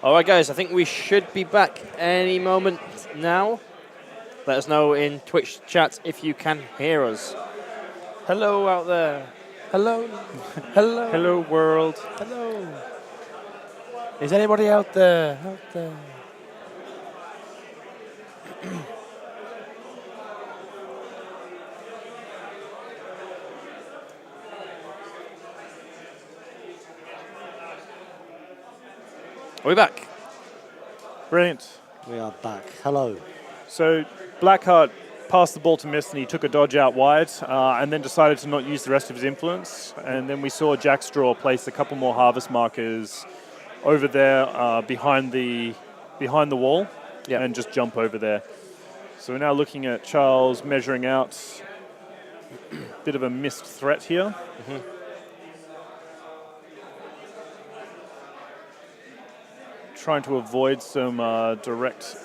All right, guys, I think we should be back any moment now. Let us know in Twitch chat if you can hear us. Hello out there. Hello. Hello. Hello, world. Hello. Is anybody out there? Out there. Are we back? Brilliant. We are back. Hello. So Blackheart passed the ball to Mist and he took a dodge out wide and then decided to not use the rest of his influence. And then we saw Jackstraw place a couple more harvest markers over there behind the wall and just jump over there. So we're now looking at Charles measuring out a bit of a missed threat here. Mm-hmm. Trying to avoid some direct...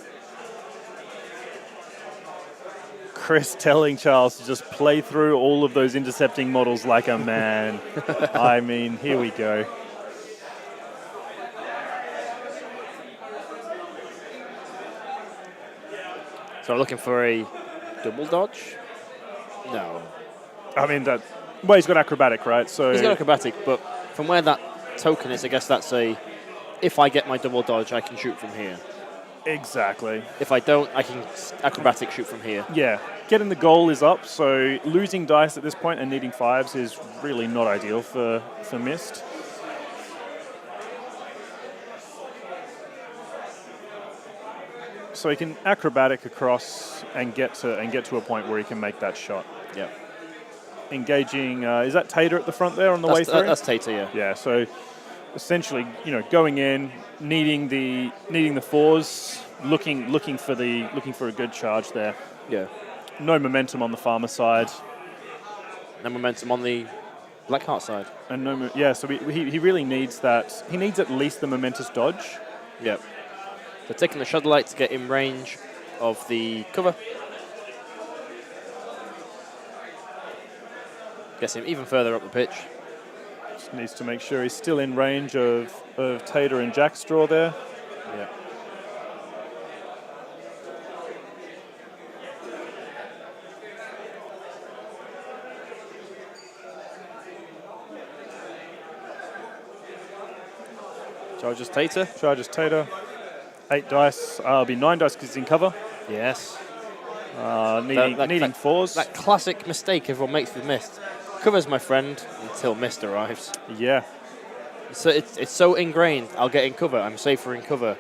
Chris telling Charles to just play through all of those intercepting models like a man. I mean, here we go. So we're looking for a double dodge? No. I mean, well, he's got acrobatic, right? So he's got acrobatic, but from where that token is, I guess that's a... If I get my double dodge, I can shoot from here. Exactly. If I don't, I can acrobatic shoot from here. Yeah. Getting the goal is up, so losing dice at this point and needing 5s is really not ideal for Mist. So he can acrobatic across and get to a point where he can make that shot. Yeah. Engaging, is that Tater at the front there on the way through? That's Tater, yeah. Yeah, so essentially, going in, needing the 4s, looking for a good charge there. Yeah. No momentum on the farmer side. No momentum on the Blackheart side. And so he really needs that. He needs at least the momentous dodge. Yeah. So taking the Shudder Light to get in range of the cover. Gets him even further up the pitch. Just needs to make sure he's still in range of Tater and Jackstraw there. Yeah. Charges Tater. Charges Tater. 8 dice. It'll be 9 dice because he's in cover. Yes. Needing 4s. That classic mistake everyone makes with Mist. Cover's my friend until Mist arrives. Yeah. So it's so ingrained. I'll get in cover. I'm safer in cover.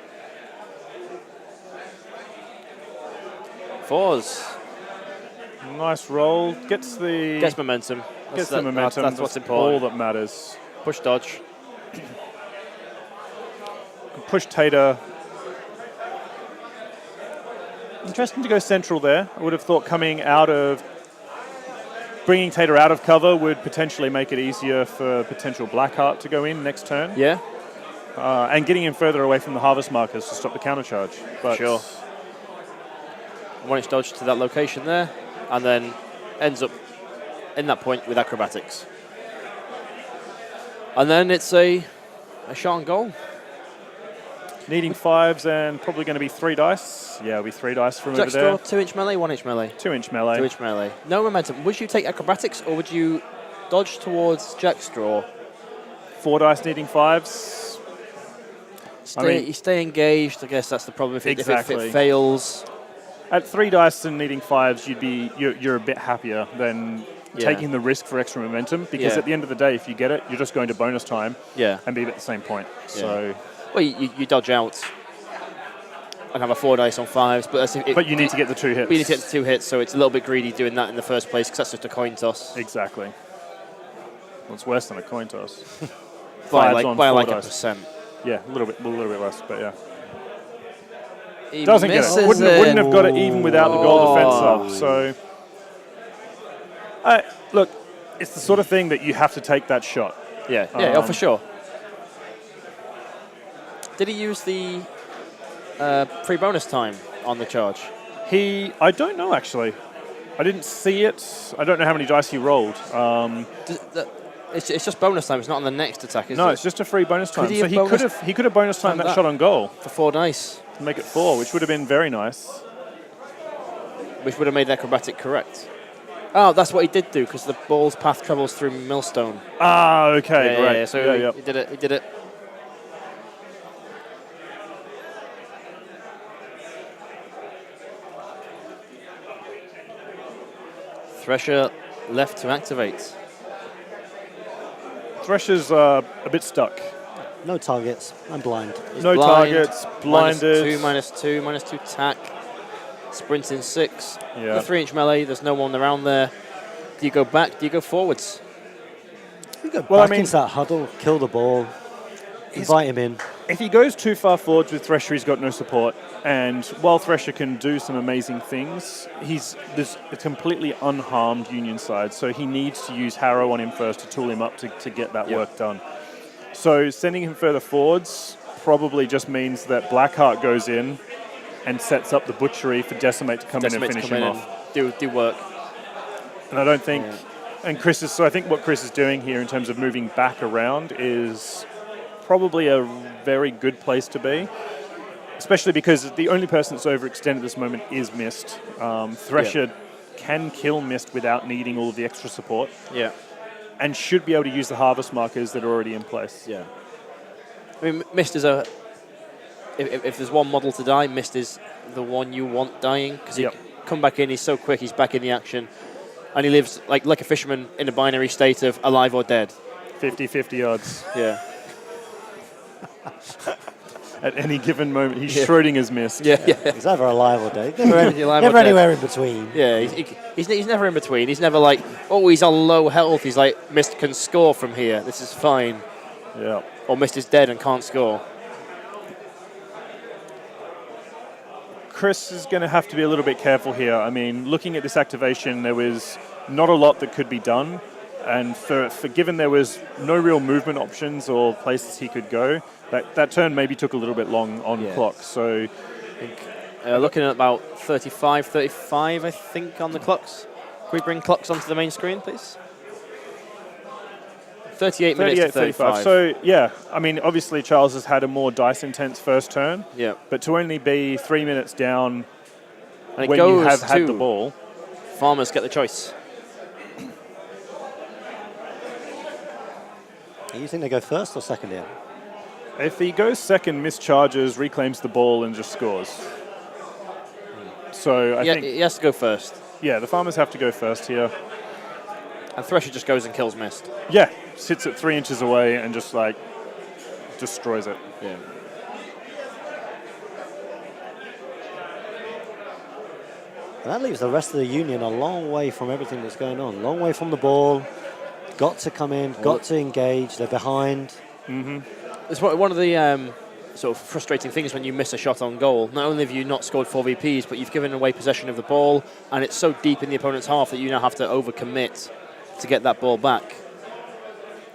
4s. Nice roll. Gets momentum. Gets the momentum. That's what's important. All that matters. Push dodge. Push Tater. Interesting to go central there. I would have thought bringing Tater out of cover would potentially make it easier for potential Blackheart to go in next turn. Yeah. And getting him further away from the harvest markers to stop the counter charge. But sure. 1-inch dodge to that location there, and then ends up in that point with acrobatics. And then it's a shot on goal. Needing 5s and probably going to be 3 dice. Yeah, it'll be 3 dice from over there. Jackstraw, 2-inch melee, 1-inch melee. 2-inch melee. 2-inch melee. No momentum. Would you take acrobatics or would you dodge towards Jackstraw? 4 dice needing 5s. You stay engaged. I guess that's the problem. If it fails. At 3 dice and needing 5s, you're a bit happier than taking the risk for extra momentum, because at the end of the day, if you get it, you're just going to bonus time and be at the same point. Yeah. So. Well, you dodge out and have a 4 dice on 5s, but you need to get the 2 hits. But you need to get the 2 hits, so it's a little bit greedy doing that in the first place, because that's just a coin toss. Exactly. Well, it's worse than a coin toss. by like a percent. Yeah, a little bit less, but yeah. He doesn't get it. Wouldn't have got it even without the gold defense up. So, look, it's the sort of thing that you have to take that shot. Yeah, for sure. Did he use the free bonus time on the charge? I don't know, actually. I didn't see it. I don't know how many dice he rolled. It's just bonus time. It's not on the next attack, is it? No, it's just a free bonus time. Could he So have he could have bonus timed that shot on goal for 4 dice, to make it 4, which would have been very nice. which would have made the acrobatic correct. Oh, that's what he did do, because the ball's path travels through Millstone. Ah, okay, Yeah, great. yeah, so he did it. He did it. Thresher left to activate. Thresher's a bit stuck. No targets. I'm blind. He's No blind, targets, blinded. -2, tack. Sprinting 6. Yeah. The 3-inch melee, there's no one around there. Do you go back? Do you go forwards? You go Well, back I mean- into that huddle, kill the ball, invite him in. If he goes too far forwards with Thresher, he's got no support. And while Thresher can do some amazing things, there's a completely unharmed Union side, so he needs to use Harrow on him first to tool him up to get that work done. So sending him further forwards probably just means that Blackheart goes in and sets up the butchery for Decimate to come in and finish him off. Do work. And I don't think, so I think what Chris is doing here in terms of moving back around is probably a very good place to be, especially because the only person that's overextended at this moment is Mist. Thresher can kill Mist without needing all of the extra support. Yeah. And should be able to use the harvest markers that are already in place. Yeah. I mean, Mist is if there's one model to die, Mist is the one you want dying, because he come back in, he's so quick, he's back in the action, and he lives like a fisherman in a binary state of alive or dead. 50-50 odds. Yeah. At any given moment, he's Schrodinger's Mist. Yeah. He's either alive or dead. Never anywhere in between. Yeah, he's never in between. He's never like, oh, he's on low health. He's like, Mist can score from here. This is fine. Yeah. Or Mist is dead and can't score. Chris is going to have to be a little bit careful here. I mean, looking at this activation, there was not a lot that could be done. And for given there was no real movement options or places he could go, that turn maybe took a little bit long on clock. So I think looking at about 35, I think, on the clocks. Can we bring clocks onto the main screen, please? 38 minutes to 35. So, yeah, I mean, obviously Charles has had a more dice-intense first turn. Yeah. But to only be 3 minutes down and when you have had the ball. Farmers get the choice. You think they go first or second here? If he goes second, mischarges, reclaims the ball, and just scores. So I think he has to go first. Yeah, the Farmers have to go first here. And Thresher just goes and kills Mist. Yeah, sits at 3 inches away and just like destroys it. Yeah. And that leaves the rest of the Union a long way from everything that's going on. Long way from the ball. Got to come in, got to engage. They're behind. Mm-hmm. It's one of the sort of frustrating things when you miss a shot on goal. Not only have you not scored 4 VPs, but you've given away possession of the ball, and it's so deep in the opponent's half that you now have to overcommit to get that ball back.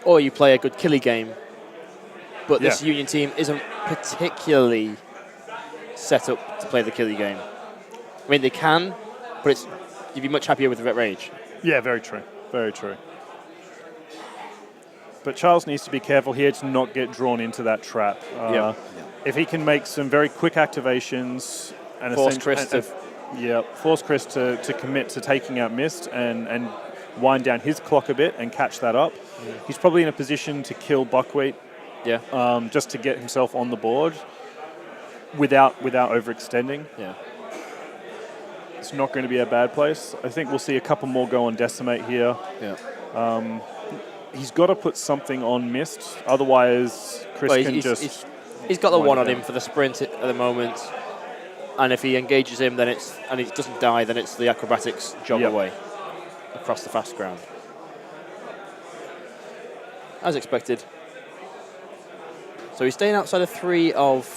Or you play a good killy game, but this Union team isn't particularly set up to play the killy game. I mean, they can, but you'd be much happier with the Rage. Yeah, very true. Very true. But Charles needs to be careful here to not get drawn into that trap. If he can make some very quick activations and force Chris to commit to taking out Mist and wind down his clock a bit and catch that up, he's probably in a position to kill Buckwheat. Yeah. Just to get himself on the board without overextending. Yeah. It's not going to be a bad place. I think we'll see a couple more go on Decimate here. Yeah. He's got to put something on Mist, otherwise Chris can just... He's got the one on him for the sprint at the moment, and if he engages him, and he doesn't die, then it's the acrobatics jog away across the fast ground. As expected. So he's staying outside of 3 of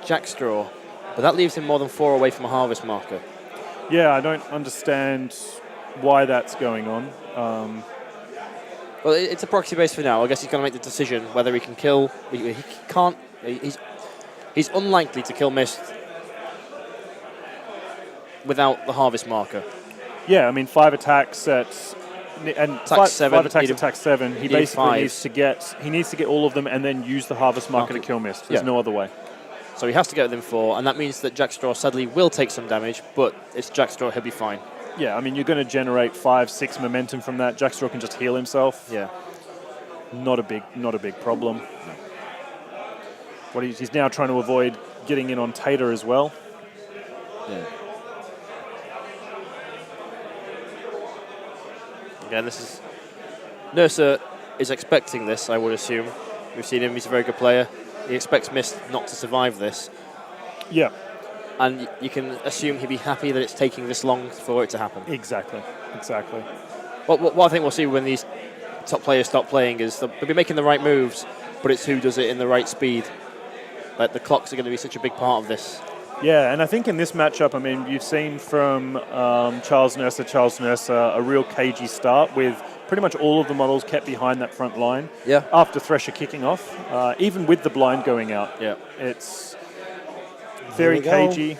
Jackstraw, but that leaves him more than 4 away from a harvest marker. Yeah, I don't understand why that's going on. Well, it's a proxy base for now. I guess he's going to make the decision whether he can kill. He can't. He's unlikely to kill Mist without the harvest marker. Yeah, I mean, 5 attacks at and Attack five 7, attacks, needed- attack 7. He needed basically 5. needs to get all of them and then use the Harvest Marker to kill Mist. There's Yeah. no other way. So he has to get within 4, and that means that Jackstraw sadly will take some damage, but it's Jackstraw, he'll be fine. Yeah, I mean, you're going to generate 5, 6 momentum from that. Jackstraw can just heal himself. Yeah. Not a big problem. He's now trying to avoid getting in on Tater as well. Yeah. Again, this is... Nurser is expecting this, I would assume. We've seen him, he's a very good player. He expects Mist not to survive this. Yeah. And you can assume he'd be happy that it's taking this long for it to happen. Exactly. What I think we'll see when these top players start playing is they'll be making the right moves, but it's who does it in the right speed. Like the clocks are going to be such a big part of this. Yeah, and I think in this matchup, I mean, you've seen from Charles Nurser, a real cagey start with pretty much all of the models kept behind that front line. Yeah. After Thresher kicking off, even with the blind going out. Yeah. It's very we go. cagey.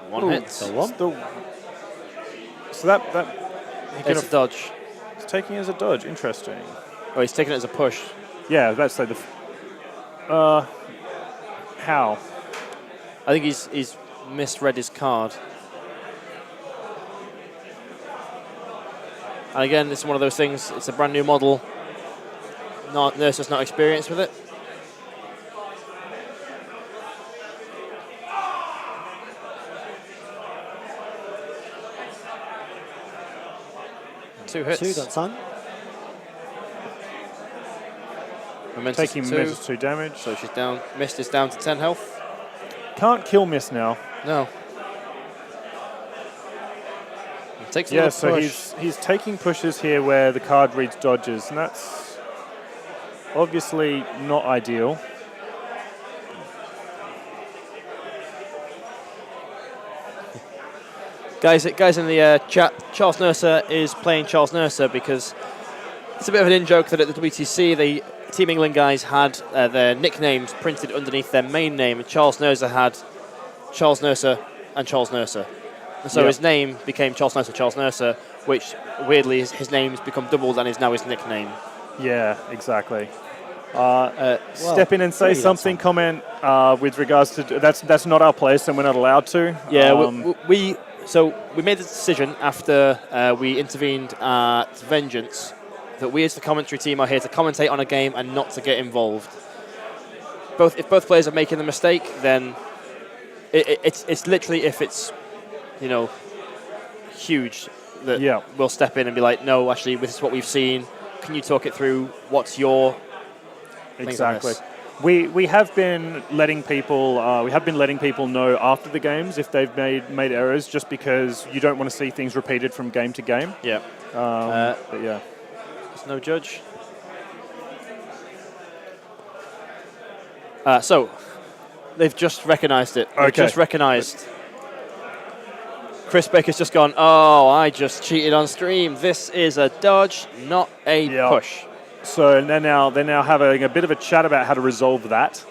One hit. So one. So that he can It's a dodge. It's taking it as a dodge. Interesting. Oh, he's taking it as a push. Yeah, that's like how? I think he's misread his card. And again, it's one of those things, it's a brand new model. Nurser's not experienced with it. Two hits. 2 that time. Momentous Taking 2. measures 2 damage. So she's down. Mist is down to 10 health. Can't kill Mist now. No. Takes Yeah, another so push. he's taking pushes here where the card reads dodges, and that's obviously not ideal. Guys in the chat, Charles Nurser is playing Charles Nurser because it's a bit of an in-joke that at the WTC, the Team England guys had their nicknames printed underneath their main name, and Charles Nurser had Charles Nurser and Charles Nurser. And so his name became Charles Nurser, which weirdly his name's become doubled and is now his nickname. Yeah, exactly. Step in and say really something. Comment with regards to that's not our place, and we're not allowed to. Yeah, we made the decision after we intervened at Vengeance that we as the commentary team are here to commentate on a game and not to get involved. If both players are making the mistake, then it's literally if it's huge that we'll step in and be like, no, actually, this is what we've seen. Can you talk it through? What's your exactly? We have been letting people know after the games if they've made errors, just because you don't want to see things repeated from game to game. Yeah. But yeah, there's no judge. So they've just recognised it. They've just recognised. Chris Baker's just gone, oh, I just cheated on stream. This is a dodge, not a push. So they're now having a bit of a chat about how to resolve that.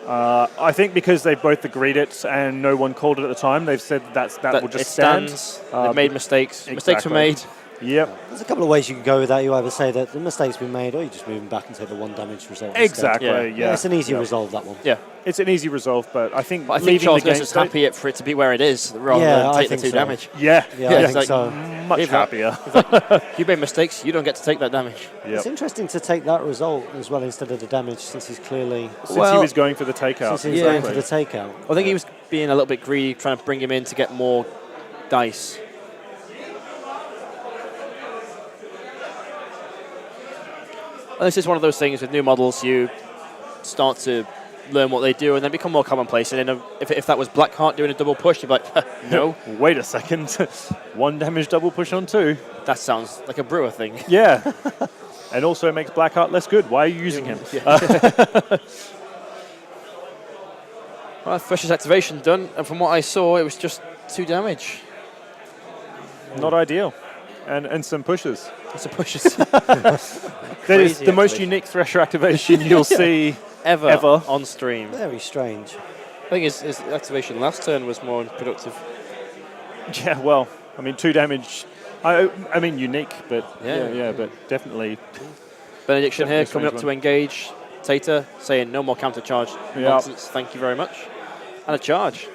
I think because they both agreed it and no one called it at the time, they've said that will just stand. They've made mistakes. Exactly. Mistakes were made. Yep. There's a couple of ways you can go with that. You either say that the mistake's been made, or you just move them back and take the 1 damage result. Exactly. Instead. Yeah. It's an easy resolve, that one. Yeah. It's an easy resolve, but I think Charles Nurse is happy for it to be where it is rather than take the 2 damage. Yeah, I think so. Much happier. You made mistakes, you don't get to take that damage. Yep. It's interesting to take that result as well instead of the damage, since he's clearly... Since he was going for the takeout. Since he was going for the takeout. I think he was being a little bit greedy, trying to bring him in to get more dice. And this is one of those things with new models, you start to learn what they do and then become more commonplace. And if that was Blackheart doing a double push, you'd be like, no. Wait a second. 1 damage double push on 2. That sounds like a Brewer thing. Yeah. And also makes Blackheart less good. Why are you using him? Well, Thresher's activation done, and from what I saw, it was just 2 damage. Not ideal. And some pushes. Some pushes. That is the most unique Thresher activation you'll see ever on stream. Very strange. I think his activation last turn was more productive. Yeah, well, I mean, 2 damage I mean, unique, but Yeah. but definitely. Benediction here Definitely coming up strange to one. engage Tater, saying no more counter charge nonsense. Thank you very much. And a charge.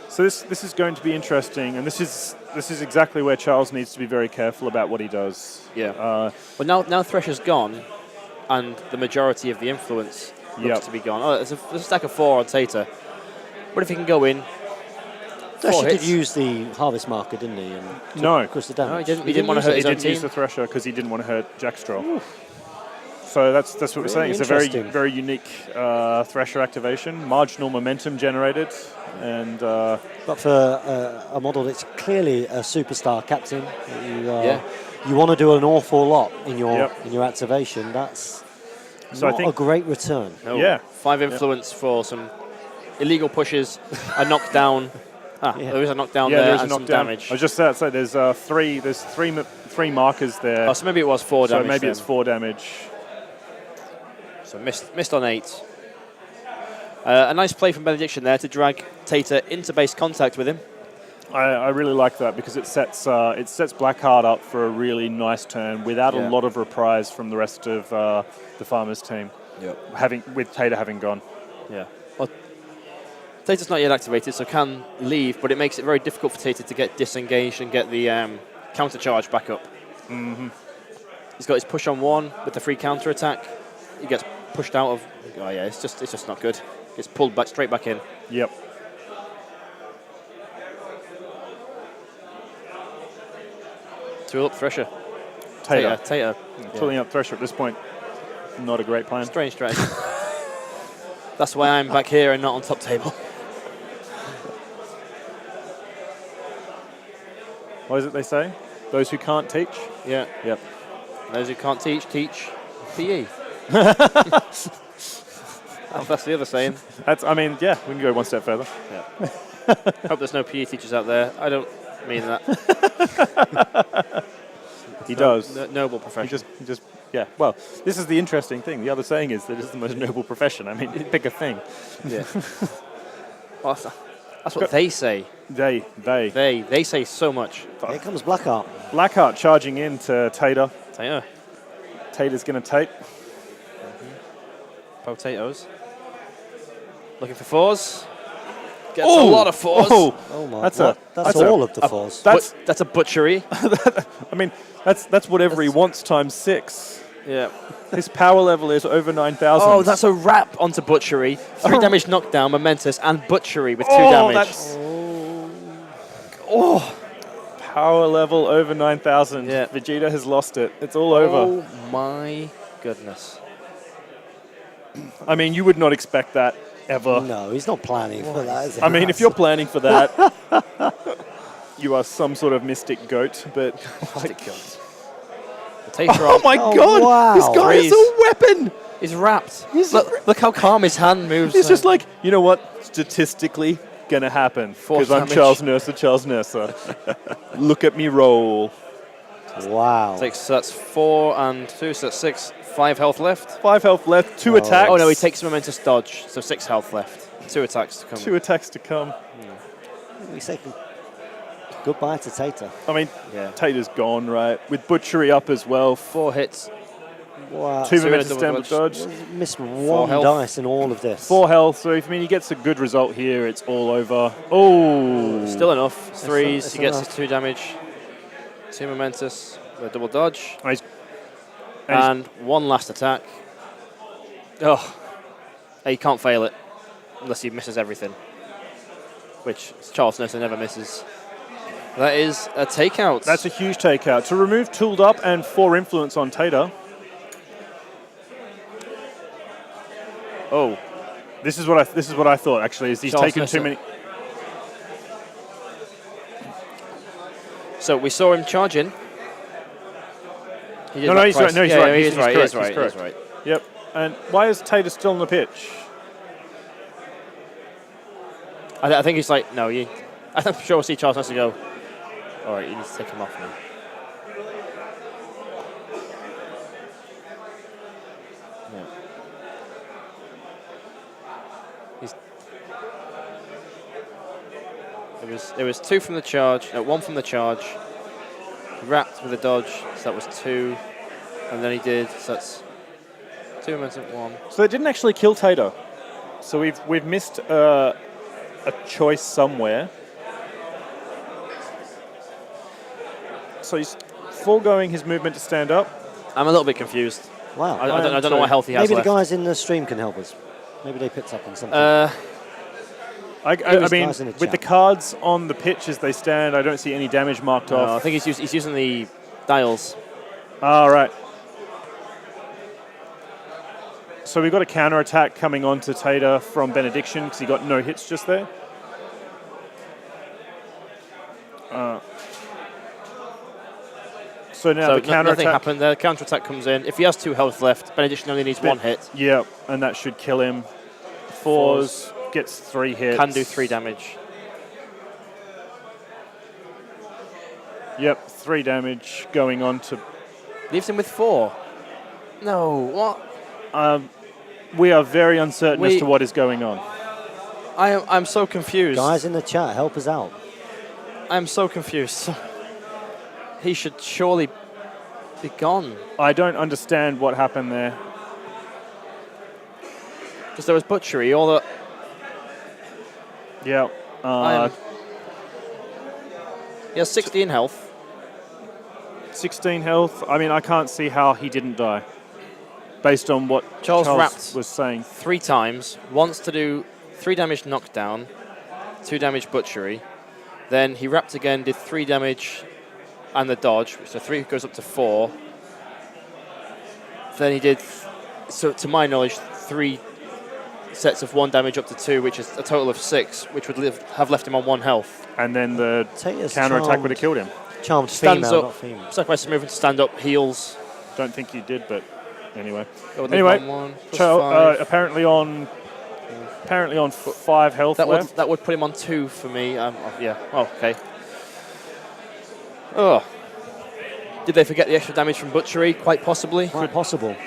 So this is going to be interesting, and this is exactly where Charles needs to be very careful about what he does. Yeah. Uh, Well, now Thresher's gone, and the majority of the influence looks Yep. to be gone. Oh, there's a stack of 4 on Tater. What if he can go in? Thresher did hits. use the harvest marker, didn't he? And No. Across the No, damage. he didn't want to hurt he his own didn't use team. the Thresher because he didn't want to hurt Jack Straw. So that's what we're Really saying. It's a very interesting. very unique Thresher activation, marginal momentum generated, and But for a model that's clearly a superstar captain, you want to do an awful lot in your activation. That's So I not think- a great return. No. Yeah. 5 influence for some illegal pushes, a knockdown. There is a knockdown there there's a and some knockdown. damage. I was just about to say there's three markers there. Oh, so maybe it was 4 so damage. maybe then. it's 4 damage. So missed on 8. A nice play from Benediction there to drag Tater into base contact with him. I really like that because it sets Blackheart up for a really nice turn without Yeah. a lot of reprise from the rest of the Farmers team. With Tater having gone. Yeah. Well, Tater's not yet activated, so can leave, but it makes it very difficult for Tater to get disengaged and get the counter charge back up. Mm-hmm. He's got his push on 1 with the free counter attack. He gets pushed out of. Oh yeah, it's just not good. Gets pulled back straight back in. Yep. Tool up Thresher. Tater. Tater. Pulling up Thresher at this point. Not a great plan. Strange strategy. That's why I'm back here and not on top table. What is it they say? Those who can't teach? Yeah. Yep. Those who can't teach PE. That's the other saying. We can go one step further. Yeah. Hope there's no PE teachers out there. I don't mean that. He does. Noble profession. He just, yeah. Well, this is the interesting thing. The other saying is that it's the most noble profession. I mean, pick a thing. Yeah. Well, that's what they say. They. They say so much. Here comes Blackheart. Blackheart charging in to Tater. Tater. Tater's going to take. Potatoes. Looking for 4s. Gets a lot of 4s. Oh my! That's that's all of the 4s. That's a butchery. I mean, that's whatever he wants times 6. Yeah. His power level is over 9,000. Oh, that's a wrap onto butchery. 3 damage knockdown, momentous, and butchery with 2 damage. Power level over 9,000. Yeah. Vegeta has lost it. It's all over. Oh my goodness. I mean, you would not expect that ever. No, he's not planning for that. Is he? I mean, if you're planning for that, you are some sort of mystic goat. But oh my God! wow. This guy is a weapon. He's wrapped. Look how calm his hand moves. He's just like, you know what? Statistically, gonna happen because I'm damage. Charles Nurser. Look at me roll. Wow. So that's 4 and 2, so that's 6. 5 health left. 5 health left. 2 attacks. Oh no, he takes a momentous dodge, so 6 health left. 2 attacks to come. 2 attacks to come. We say goodbye to Tater. I mean, Yeah. Tater's gone, right? With Butchery up as well. 4 hits. Wow. 2 So momentous double standard dodge. Missed one health. dice in all of this. 4 health. So if he gets a good result here, it's all over. Oh, Still enough. 3s, it's he gets enough. his 2 damage. 2 momentous, with a double dodge. He's- And 1 last attack. Oh, he can't fail it unless he misses everything, which Charles Nurser never misses. That is a takeout. That's a huge takeout. To remove Tooled Up and 4 influence on Tater. Oh, This is what I thought actually. Is he's Charles taken too Nurser. many. so we saw him charge in. He did No, that he's twice. right. No, he's Yeah, right. yeah, He's He's right. correct. He's right. He's correct. He's right. Yep. And why is Tater still on the pitch? I think he's like, no, you. I'm sure we'll see Charles Nurser go. All right, you need to take him off now. Yeah. It was 2 from the charge, no, 1 from the charge, wrapped with a dodge, so that was 2. And then he did, so that's 2 momentum, 1. So it didn't actually kill Tato. So we've missed a choice somewhere. So he's foregoing his movement to stand up. I'm a little bit confused. Wow. I don't know what health he has Maybe left. the guys in the stream can help us. Maybe they picked up on something. I mean, guys in the with the chat. cards on the pitch as they stand, I don't see any damage marked No, I off. think he's using the dials. All right. So we've got a counter-attack coming on to Tater from Benediction because he got no hits just there. So now So the counter-attack... nothing happened there. Counter-attack comes in. If he has 2 health left, Benediction only needs 1 hit. Yeah, and that should kill him. Fours gets 3 hits. Can do 3 damage. Yep, 3 damage going on to... Leaves him with 4. No, what? We are very uncertain as We- to what is going on. I'm so confused. Guys in the chat, help us out. I'm so confused. He should surely be gone. I don't understand what happened there. Because there was butchery, all the... Yeah. He has 16 health. 16 health. I mean, I can't see how he didn't die. Based on what Charles wrapped was saying. 3 times. Wants to do 3 damage knockdown, 2 damage butchery. Then he wrapped again, did 3 damage and the dodge. So 3 goes up to 4. Then he did, so to my knowledge, 3 sets of 1 damage up to 2, which is a total of 6, which would have left him on 1 health. And then the Tater's counter-attack charmed. would have killed him. Charmed Stands female, up. not female. Sacrifice is moving to stand up, heals. Don't think he did, but anyway. Go with Anyway, 1-1, plus Charles, 5. apparently on 5 health left. That would put him on 2 for me. Yeah. Oh, okay. Oh. Did they forget the extra damage from butchery? Quite possibly. Quite possible.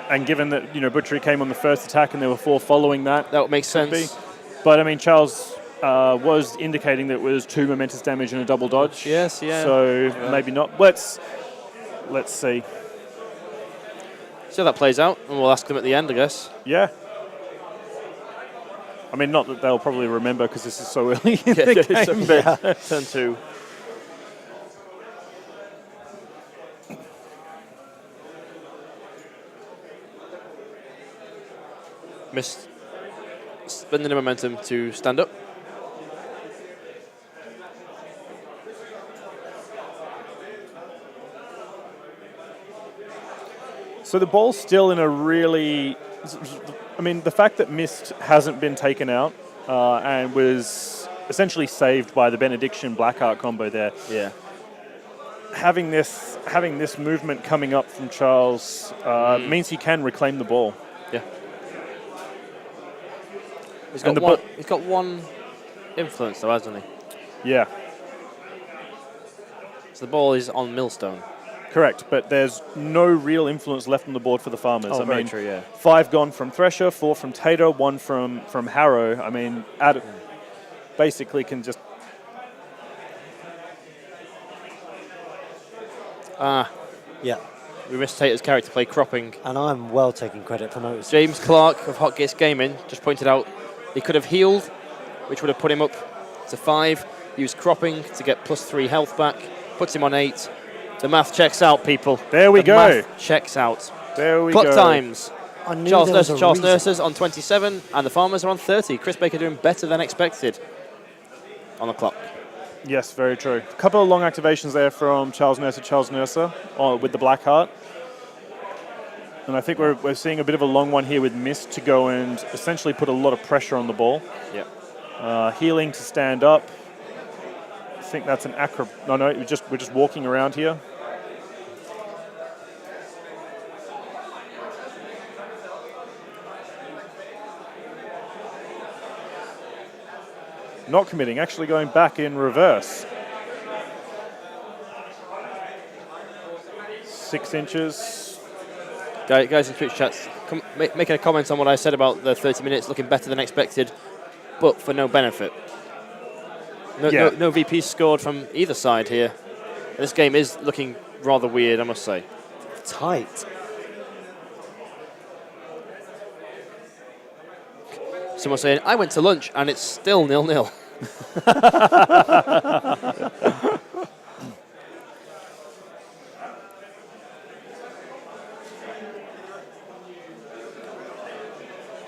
And given that, Butchery came on the first attack and there were 4 following that. That would make could sense. be. But I mean, Charles was indicating that it was 2 momentous damage and a double dodge. Yes, yeah. So maybe not. Let's see. See how that plays out, and we'll ask them at the end, I guess. Yeah. I mean, not that they'll probably remember because this is so early in the game. But Turn 2. Missed spending the momentum to stand up. So the ball's still in a really... I mean, the fact that Mist hasn't been taken out and was essentially saved by the Benediction Blackheart combo there. Yeah. Having this movement coming up from Charles means he can reclaim the ball. Yeah. He's And got one influence though, hasn't he? Yeah, So the ball is on Millstone. correct. But there's no real influence left on the board for the Farmers. Oh, I very mean, true, yeah. 5 gone from Thresher, 4 from Tater, 1 from Harrow. I mean, basically can just... Yeah. We missed Tater's character play cropping. And I'm well taking credit for noticing. James Clark of Hot Gates Gaming just pointed out he could have healed, which would have put him up to 5. Used cropping to get +3 health back. Puts him on 8. The math checks out, people. There we The go. math checks out. There we Clock go. times. I knew Charles there was a reason. Nurses on 27, and the Farmers are on 30. Chris Baker doing better than expected on the clock. Yes, very true. A couple of long activations there from Charles Nurser with the Blackheart. And I think we're seeing a bit of a long one here with Mist to go and essentially put a lot of pressure on the ball. Yeah. Healing to stand up. I think that's an acro... No, we're just walking around here. Not committing, actually going back in reverse. 6 inches. Guys in Twitch chats, making a comment on what I said about the 30 minutes looking better than expected, but for no benefit. No VP scored from either side here. This game is looking rather weird, I must say. Tight. Someone saying, I went to lunch and it's still 0-0.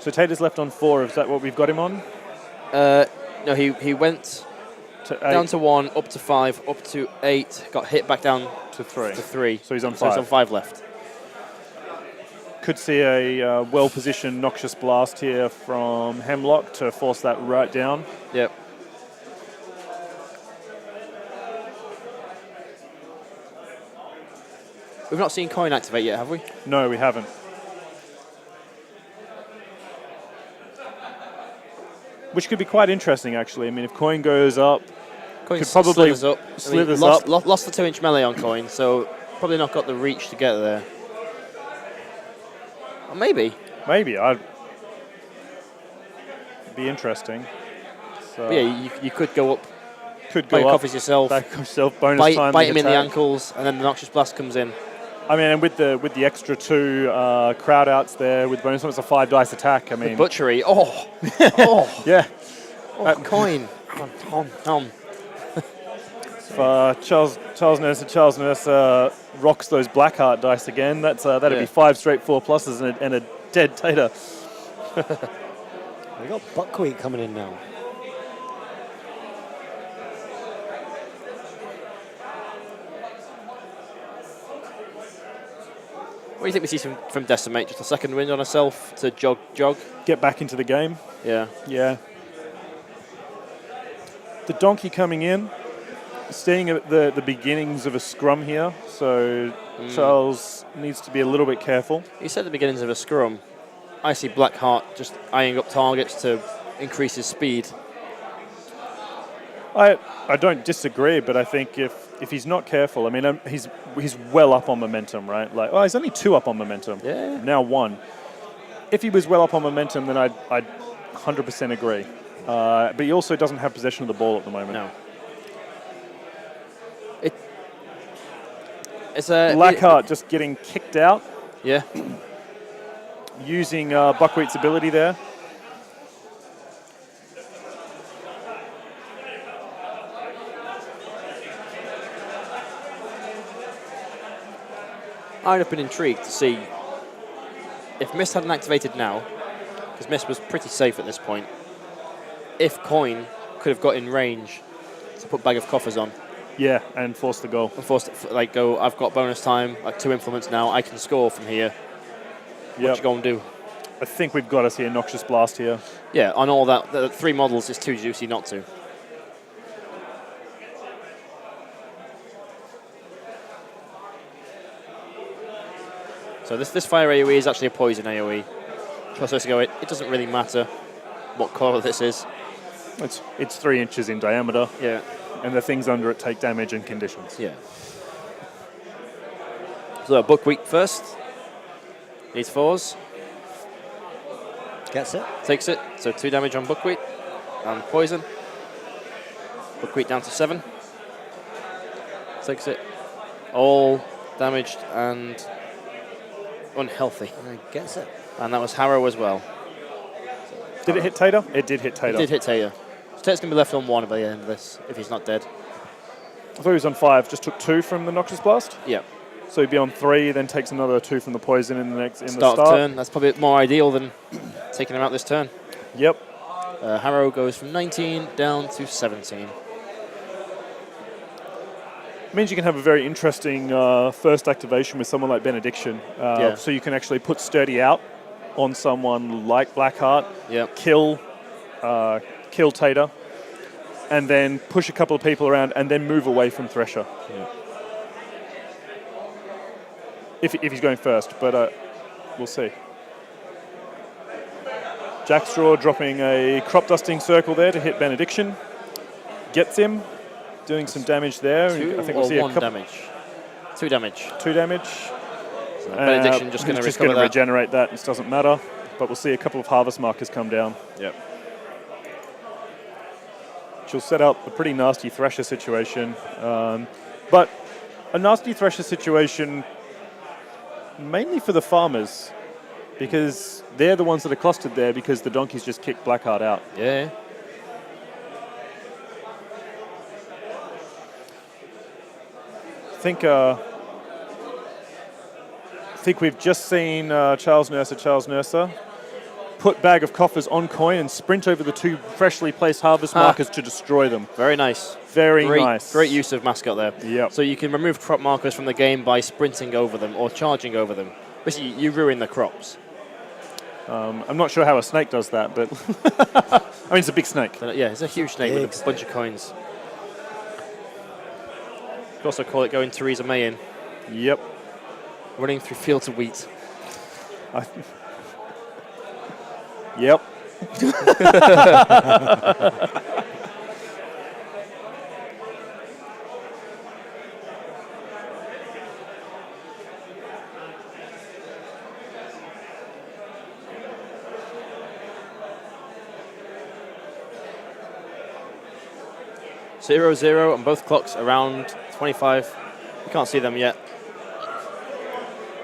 So Tater's left on 4. Is that what we've got him on? No, he went down to 1, up to 5, up to 8, got hit back down to 3. to 3. So he's on 5. So he's on 5 left. Could see a well-positioned Noxious Blast here from Hemlock to force that right down. Yep. We've not seen Coin activate yet, have we? No, we haven't. Which could be quite interesting, actually. I mean, if Coin goes up, Coin could probably slithers up. slithers lost, up. Lost the 2-inch melee on Coin, so probably not got the reach to get there. Or maybe. Maybe. It'd be interesting. So But yeah, you could go up, could bite go up, coffees yourself, back yourself, bonus bite time, him in the attack. ankles, and then the Noxious Blast comes in. I mean, and with the extra 2 crowd outs there with bonus time, it's a 5 dice attack. I mean, Butchery. Oh. Oh. yeah. Coin. Tom. If Charles Nurse rocks those Blackheart dice again, that'd be 5 straight 4 pluses and a dead Tater. We got Buckwheat coming in now. What do you think we see from Decimate? Just a second wind on herself to jog. Get back into the game. Yeah. Yeah. The Donkey coming in, seeing at the beginnings of a scrum here, so Charles needs to be a little bit careful. He said at the beginnings of a scrum, I see Blackheart just eyeing up targets to increase his speed. I don't disagree, but I think if he's not careful, I mean, he's well up on momentum, right? Like, he's only 2 up on momentum. Yeah. Now 1. If he was well up on momentum, then I'd 100% agree. But he also doesn't have possession of the ball at the moment. No. It's a Blackheart just getting kicked out, Yeah. using Buckwheat's ability there. I'd have been intrigued to see if Mist hadn't activated now, because Mist was pretty safe at this point, if Coin could have got in range to put Bag of Coffers on. Yeah, and force the goal. And forced it, go, I've got bonus time, 2 implements now, I can score from here. What you go and do? I think we've got to see a Noxious Blast here. Yeah, on all that, the 3 models is too juicy not to. So this fire AoE is actually a poison AoE. Supposed to go, it doesn't really matter what colour this is. It's 3 inches in diameter. Yeah. And the things under it take damage and conditions. Yeah. So Buckwheat first. Needs 4s. Gets it. Takes it. So 2 damage on Buckwheat. And poison. Buckwheat down to 7. Takes it. All damaged and unhealthy. And gets it. And that was Harrow as well. Did it hit Tater? It did hit Tater. It did hit Tater. So Tater's going to be left on 1 by the end of this, if he's not dead. I thought he was on 5. Just took 2 from the Noxious Blast. Yeah. So he'd be on 3, then takes another 2 from the poison in the Start start. of turn. That's probably more ideal than taking him out this turn. Yep. Harrow goes from 19 down to 17. Means you can have a very interesting first activation with someone like Benediction. Yeah. So you can actually put Sturdy out on someone like Blackheart, Yep. kill Tater, and then push a couple of people around and then move away from Thresher. Yeah. If he's going first, but we'll see. Jackstraw dropping a crop dusting circle there to hit Benediction. Gets him, doing some damage there. 2 I think or we'll see 1 damage? 2 damage. 2 damage. So Benediction just going to Just recover going to that. regenerate that. It doesn't matter. But we'll see a couple of harvest markers come down. Yep. Which will set up a pretty nasty Thresher situation. But a nasty Thresher situation, mainly for the farmers, because they're the ones that are clustered there because the donkeys just kicked Blackheart out. Yeah. I think we've just seen Charles Nurser put Bag of Coffers on coin and sprint over the 2 freshly placed harvest markers to destroy them. Very nice. Very nice. Great use of mascot there. Yep. So you can remove crop markers from the game by sprinting over them or charging over them. Basically, you ruin the crops. I'm not sure how a snake does that, but I mean, it's a big snake. So, yeah, it's a huge snake with a bunch of coins. You could also call it going Theresa May in. Yep. Running through fields of wheat. Yep. Zero, zero, and both clocks around 25. You can't see them yet.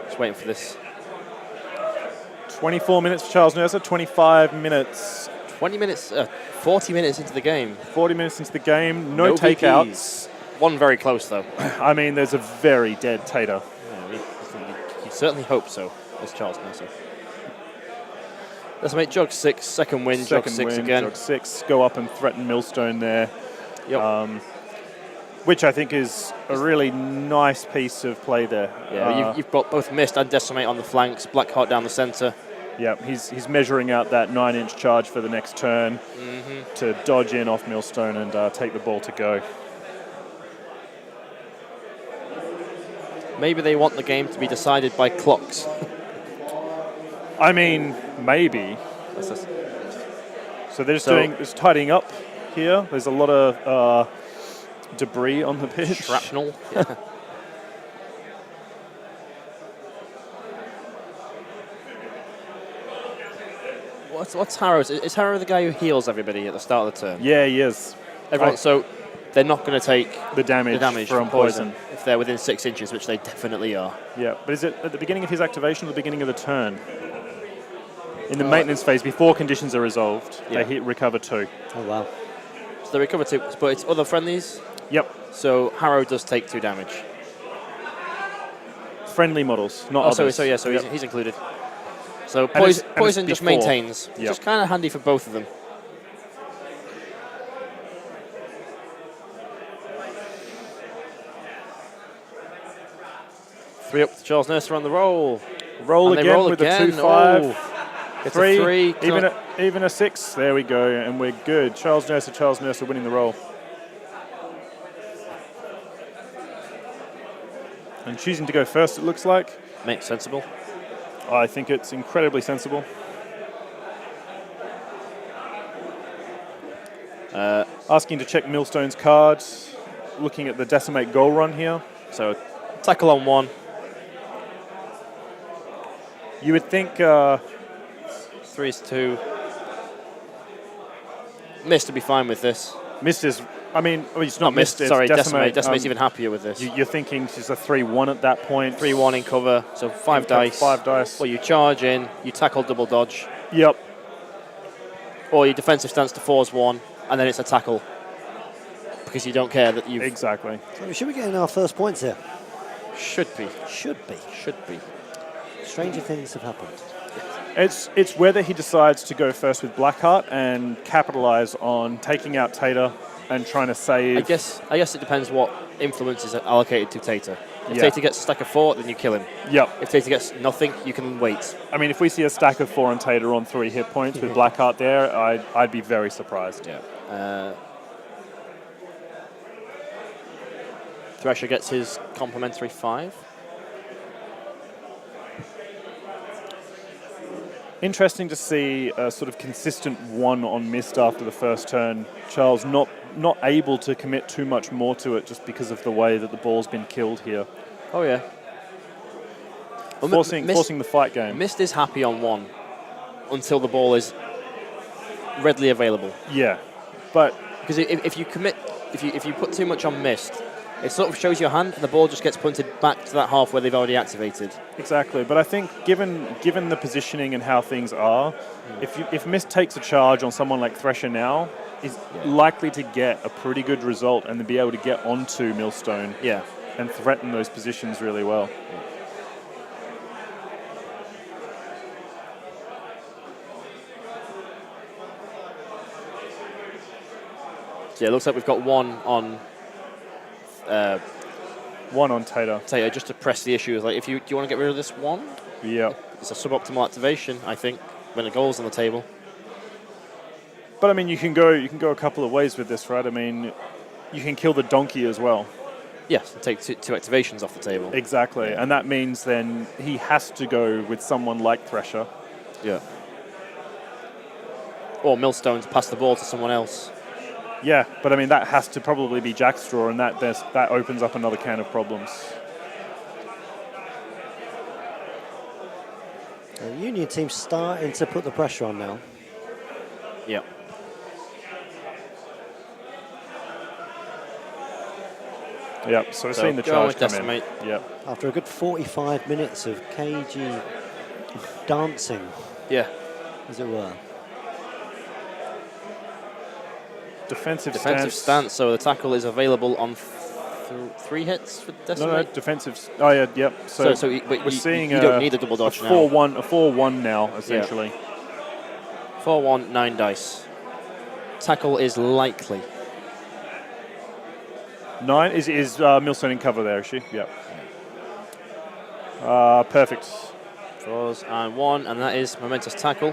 Just waiting for this. 24 minutes for Charles Nurser, 25 minutes. 40 minutes into the game. 40 minutes into the game, no takeouts. One very close, though. I mean, there's a very dead Tater. Yeah, you certainly hope so, as Charles Nurser. Let's make Jog 6, second win, Jog 6 again. Jog 6, go up and threaten Millstone there. Yep. Which I think is a really nice piece of play there. Yeah, you've got both Mist and Decimate on the flanks, Blackheart down the centre. Yeah, he's measuring out that 9-inch charge for the next turn to dodge in off Millstone and take the ball to go. Maybe they want the game to be decided by clocks. I mean, maybe. So they're just tidying up here. There's a lot of debris on the pitch. Shrapnel. Yeah. What's Harrow's? Is Harrow the guy who heals everybody at the start of the turn? Yeah, he is. Everyone, so they're not going to take the damage from poison if they're within 6 inches, which they definitely are. Yeah, but is it at the beginning of his activation or the beginning of the turn? In the maintenance phase, before conditions are resolved, they recover 2. Oh, wow. So they recover 2, but it's other friendlies? Yep. So Harrow does take 2 damage. Friendly models, not others. He's included. So poison just before. maintains, which is kind of handy for both of them. Three up to Charles Nurser on the roll. Roll again with a 2-5. It's a 3. Even a 6. There we go, and we're good. Charles Nurser winning the roll. And choosing to go first, it looks like. Makes sensible. I think it's incredibly sensible. Asking to check Millstone's cards. Looking at the Decimate goal run here. So tackle on 1. You would think 3 is 2. Mist to be fine with this. Mist is, it's not Mist. Sorry, it's Decimate. Decimate's even happier with this. You're thinking she's a 3-1 at that point. 3-1 in cover, so 5 dice. 5 dice. Well, you charge in, you tackle double dodge. Yep. Or your defensive stance to force 1, and then it's a tackle. Because you don't care that you've... Exactly. So should we get in our first points here? Should be. Should be. Should be. Stranger things have happened. It's whether he decides to go first with Blackheart and capitalize on taking out Tater and trying to save... I guess it depends what influence is allocated to Tater. If Yeah. Tater gets a stack of 4, then you kill him. Yep. If Tater gets nothing, you can wait. I mean, if we see a stack of 4 on Tater on 3 hit points with Blackheart there, I'd be very surprised. Yeah. Thresher gets his complimentary 5. Interesting to see a sort of consistent 1 on Mist after the first turn. Charles not able to commit too much more to it just because of the way that the ball's been killed here. Oh, yeah. Well, forcing the fight game. Mist is happy on 1 until the ball is readily available. Yeah, but because if you commit, if you put too much on Mist, It sort of shows your hand, and the ball just gets punted back to that half where they've already activated. Exactly, but I think given the positioning and how things are, if Mist takes a charge on someone like Thresher now, is likely to get a pretty good result and to be able to get onto Millstone and threaten those positions really well. So yeah, it looks like we've got one on Tater. Tater just to press the issue. Like, do you want to get rid of this one? Yeah. It's a suboptimal activation, I think, when the goal's on the table. But I mean, you can go a couple of ways with this, right? I mean, you can kill the donkey as well. Yes, and take two activations off the table. Exactly, and that means then he has to go with someone like Thresher. Yeah. Or Millstone to pass the ball to someone else. Yeah, but I mean, that has to probably be Jackstraw, and that opens up another can of problems. The Union team's starting to put the pressure on now. Yeah. Yep, so we're seeing the charge come in. Yep. After a good 45 minutes of cagey dancing, as it were. Defensive stance, so the tackle is available on 3 hits for Decimate? No, defensive. Oh, yeah, yep. So we're seeing you don't need a double dodge now. 4-1 now, essentially. 4-1, 9 dice. Tackle is likely. 9 is Millstone in cover there, is she? Yep. Perfect. Draws and 1, and that is momentous tackle.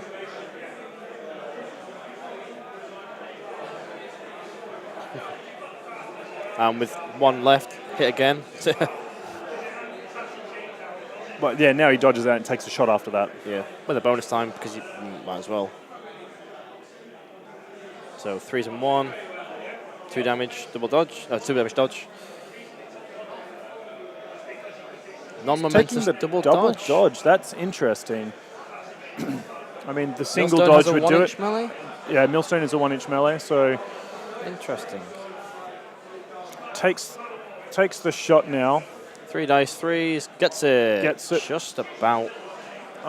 And with 1 left, hit again. But yeah, now he dodges out and takes a shot after that. Yeah, with a bonus time because you might as well. So 3s and 1, 2 damage, double dodge, 2 damage dodge. Non-momentous double dodge. That's interesting. I mean, the single Millstone dodge would do it. Melee? Yeah, Millstone is a 1-inch melee, so interesting. Takes the shot now. 3 dice, 3s, gets it. Gets it. Just about.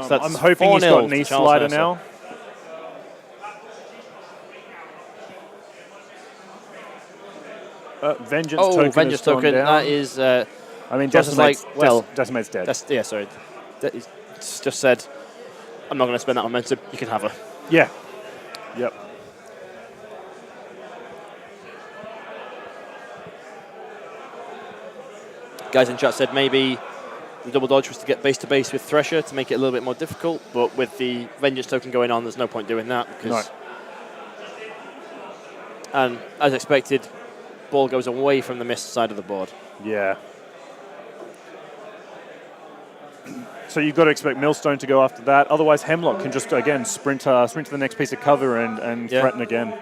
So I'm hoping he's got knee slider now. Vengeance token. Vengeance token. That is. I mean, Decimate's dead. Sorry. He's just said, I'm not going to spend that momentum. You can have her. Yeah. Yep. Guys in chat said maybe the double dodge was to get base to base with Thresher to make it a little bit more difficult, but with the Vengeance token going on, there's no point doing that. Because And as expected, ball goes away from the Mist side of the board. Yeah. So you've got to expect Millstone to go after that. Otherwise, Hemlock can just, again, sprint to the next piece of cover and threaten again.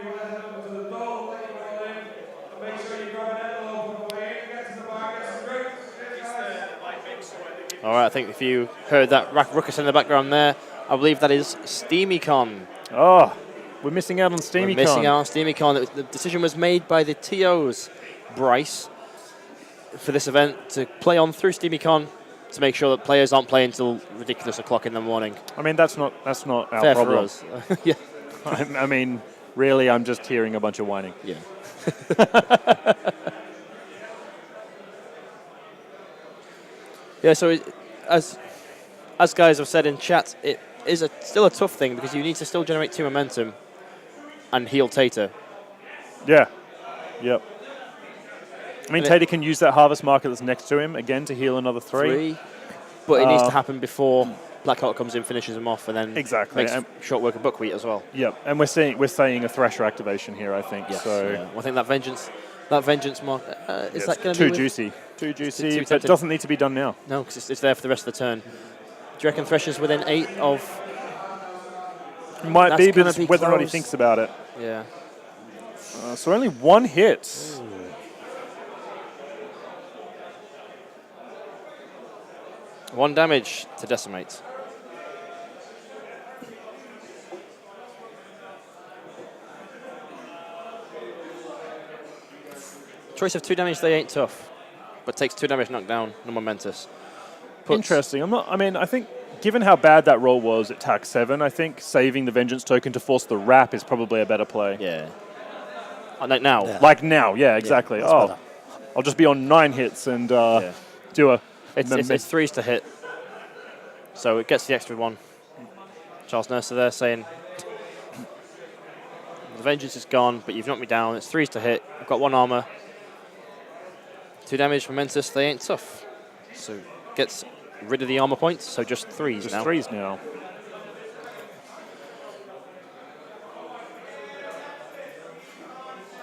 All right, I think if you heard that ruckus in the background there, I believe that is SteamCon. Oh, we're missing out on SteamCon. We're missing out on SteamCon. The decision was made by the TOs, Bryce, for this event to play on through SteamCon to make sure that players aren't playing until ridiculous o'clock in the morning. I mean, that's not our fair problem. For us. Yeah. I mean, really, I'm just hearing a bunch of whining. Yeah. Yeah, so as guys have said in chat, it is still a tough thing because you need to still generate 2 momentum and heal Tater. Yeah. Yep. I mean, Tater can use that harvest marker that's next to him again to heal another 3. But it needs to happen before Blackheart comes in, finishes him off, and then makes short work of Buckwheat as well. Yep, and we're seeing a Thresher activation here, I think. Yes, so I think that vengeance marker is that going to be too juicy? Too juicy, but it doesn't need to be done now. No, because it's there for the rest of the turn. Do you reckon Thresher's within 8 of? Might be, but it's whether or not he thinks about it. Yeah. So only 1 hit. Ooh. One damage to Decimate. Choice of 2 damage, they ain't tough. but takes 2 damage knockdown, no momentous. Interesting. I think given how bad that roll was at TAC 7, I think saving the Vengeance token to force the wrap is probably a better play. Yeah. Like now. Yeah. Like now, yeah, exactly. that's better. I'll just be on 9 hits and do a... It's 3s to hit. So it gets the extra 1. Charles Nurser there saying, the Vengeance is gone, but you've knocked me down. It's 3s to hit. I've got 1 armor. 2 damage, momentous. They ain't tough. So gets rid of the armor points, so just 3s Just now. 3s now.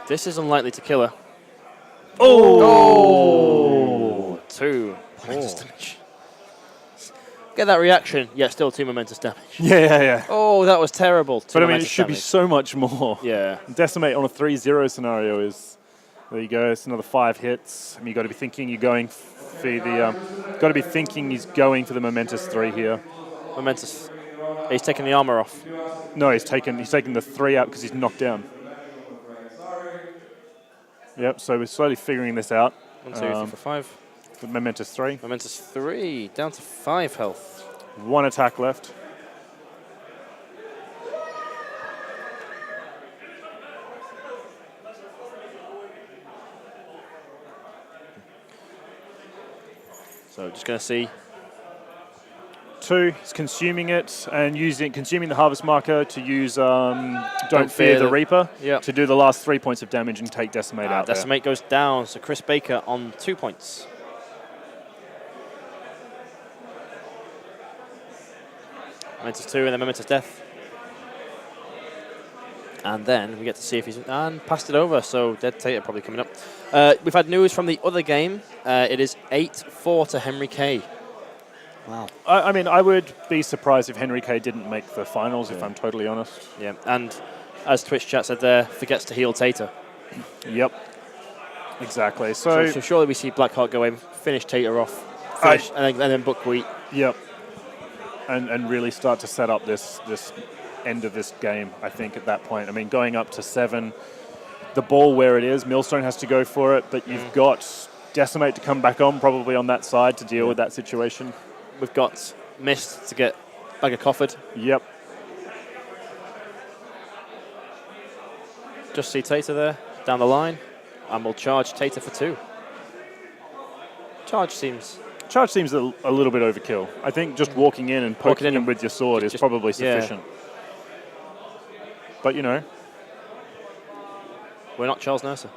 This is unlikely to kill her. Oh! 2 momentous damage. Get that reaction, yet still 2 momentous damage. Yeah. Oh, that was terrible. But I mean, it should be so much more. Yeah. Decimate on a 3-0 scenario is... There you go. It's another 5 hits. I mean, you got to be thinking you're going for the... got to be thinking he's going for the momentous 3 here. Momentous. He's taking the armor off. No, he's taken the 3 out because he's knocked down. Yep. So we're slowly figuring this out. 1, 2, 3, 4, 5. With momentous 3. Momentous 3, down to 5 health. 1 attack left. So just going to see. 2, he's consuming it and consuming the harvest marker to use Don't Fear the Reaper to do the last 3 points of damage and take Decimate out. Decimate goes down, so Chris Baker on 2 points. Momentous 2 and then Momentous Death. And then we get to see if he's... And passed it over, so Dead Tater probably coming up. We've had news from the other game. It is 8-4 to Henry K. Wow. I mean, I would be surprised if Henry K didn't make the finals, if I'm totally honest. Yeah, and as Twitch chat said there, forgets to heal Tater. Yep. Exactly. So surely we see Blackheart go in, finish Tater off, and then Buckwheat. Yep. And really start to set up this end of this game, I think, at that point. I mean, going up to 7, the ball where it is, Millstone has to go for it, but you've got Decimate to come back on, probably on that side to deal with that situation. We've got Mist to get Bagger Coffered. Yep. Just see Tater there, down the line, and we'll charge Tater for 2. Charge seems a little bit overkill. I think just walking in and poking him with your sword is probably sufficient. But, you know. We're not Charles Nurser.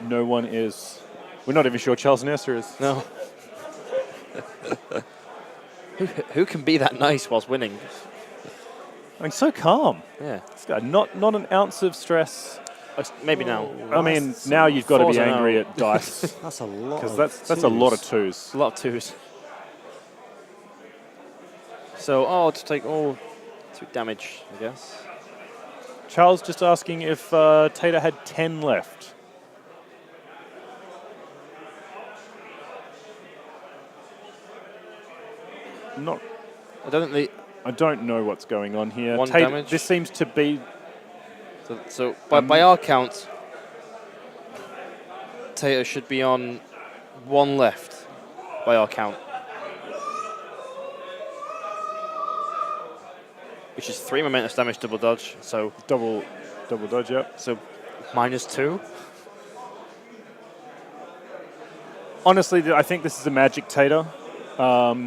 No one is. We're not even sure Charles Nurser is. No. Who can be that nice whilst winning? I mean, so calm. Yeah. This guy, not an ounce of stress. Maybe now. I mean, now you've got to be angry at dice. That's a lot. Because that's a lot of 2s. A lot of 2s. So, I'll just take 2 damage, I guess. Charles just asking if Tater had 10 left. Not. I don't know what's going on here. 1 damage. This seems to be. So by our count, Tater should be on 1 left. By our count, which is 3 momentous damage, double dodge. So double dodge. Yep. So -2. Honestly, I think this is a magic Tater.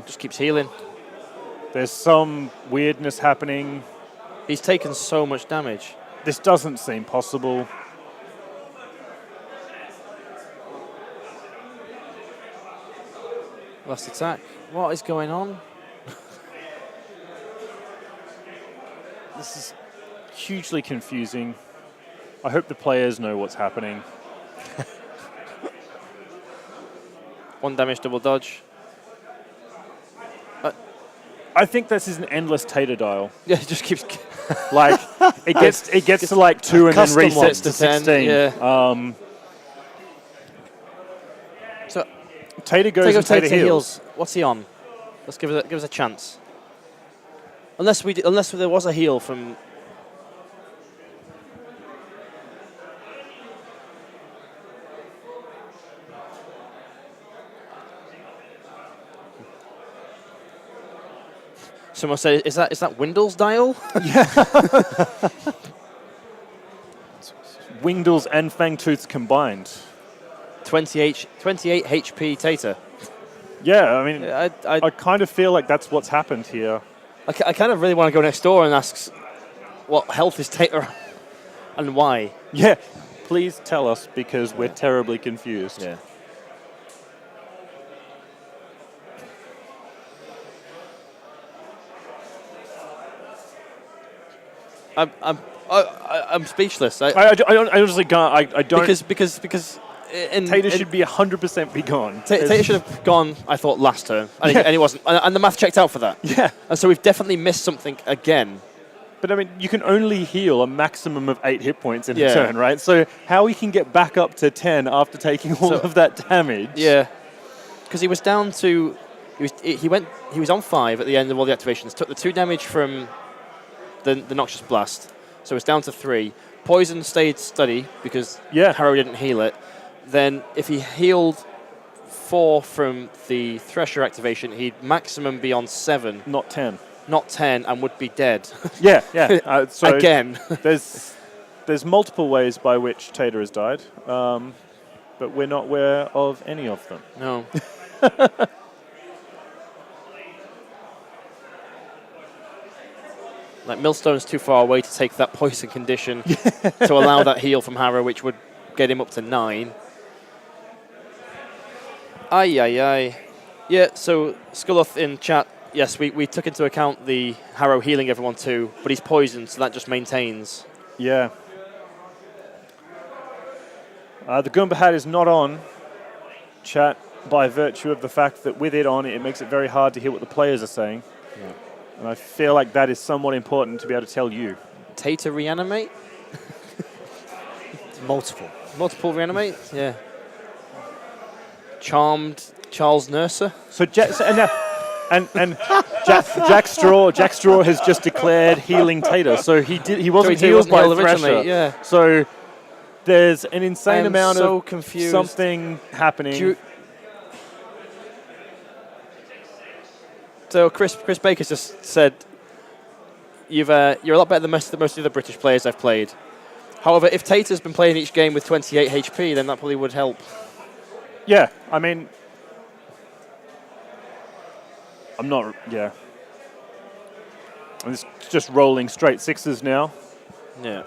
Just keeps healing. There's some weirdness happening. He's taken so much damage. This doesn't seem possible. Last attack. What is going on? This is hugely confusing. I hope the players know what's happening. 1 damage, double dodge. I think this is an endless Tater dial. Yeah, it just keeps... Like, it gets to like 2 and then resets to 16. Yeah. So Tater goes and Tater heals. What's he on? Let's give us a chance. Unless there was a heal from... Someone said, is that Windows dial? Wingdles and Fangtooths combined. 28 HP Tater. Yeah, I mean, I I kind of feel like that's what's happened here. I kind of really want to go next door and ask what health is Tater and why. Yeah, please tell us because we're terribly confused. Yeah. I'm speechless. I honestly can't. I don't. Because Tater should be 100% be gone. Tater should have gone, I thought, last turn. And it wasn't. And the math checked out for that. Yeah. And so we've definitely missed something again. But I mean, you can only heal a maximum of 8 hit points in a turn, right? So how he can get back up to 10 after taking all of that damage? Yeah. Because he was down to... He was on 5 at the end of all the activations. Took the 2 damage from the Noxious Blast. So it's down to 3. Poison stayed steady because Harrow didn't heal it. Then if he healed 4 from the Thresher activation, he'd maximum be on 7. Not 10. Not 10 and would be dead. Yeah. So again. there's multiple ways by which Tater has died, but we're not aware of any of them. No. Like Millstone's too far away to take that poison condition to allow that heal from Harrow, which would get him up to 9. Aye. Yeah, so Skulloth in chat, yes, we took into account the Harrow healing everyone too, but he's poisoned, so that just maintains. Yeah. The Goomba hat is not on, chat, by virtue of the fact that with it on, it makes it very hard to hear what the players are saying. Yeah. And I feel like that is somewhat important to be able to tell you. Tater reanimate? Multiple reanimate? Yeah. Charmed Charles Nurser? So Jack Straw has just declared healing Tater. So he wasn't healed by Thresher. Yeah. So there's an insane amount of confused. Something happening. So Chris Baker just said, you're a lot better than most of the other British players I've played. However, if Tater's been playing each game with 28 HP, then that probably would help. Yeah, I mean, I'm not, yeah. It's just rolling straight 6s now. Yeah.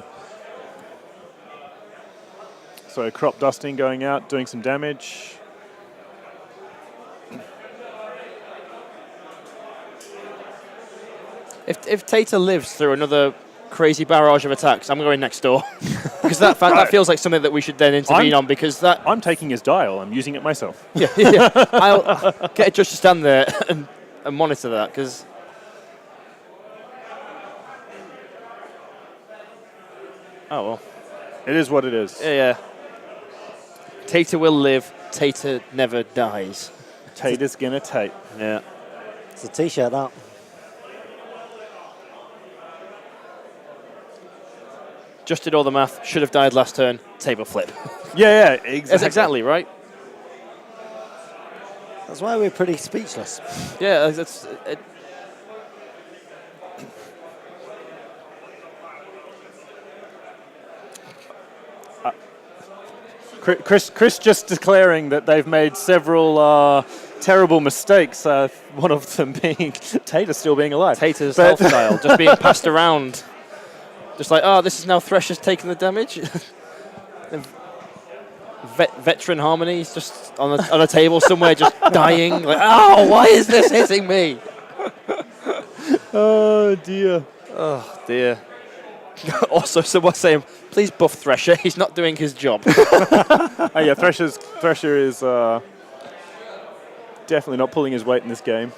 So crop dusting going out, doing some damage. If Tater lives through another crazy barrage of attacks, I'm going next door. Because that feels like something that we should then intervene on, because that... I'm taking his dial. I'm using it myself. Yeah. I'll get a judge to stand there and monitor that, because... Oh, well. It is what it is. Yeah. Tater will live. Tater never dies. Tater's gonna Tate. Yeah. It's a T-shirt, that. Just did all the math. Should have died last turn. Table flip. Yeah, exactly. That's exactly right. That's why we're pretty speechless. Yeah, that's... Chris just declaring that they've made several terrible mistakes, one of them being Tater still being alive. Tater's health dial just being passed around. Just like, oh, this is now Thresher's taking the damage. Veteran Harmony's just on a table somewhere just dying. Like, oh, why is this hitting me? Oh, dear. Oh, dear. Also, someone saying, please buff Thresher. He's not doing his job. Oh, yeah, Thresher is definitely not pulling his weight in this game.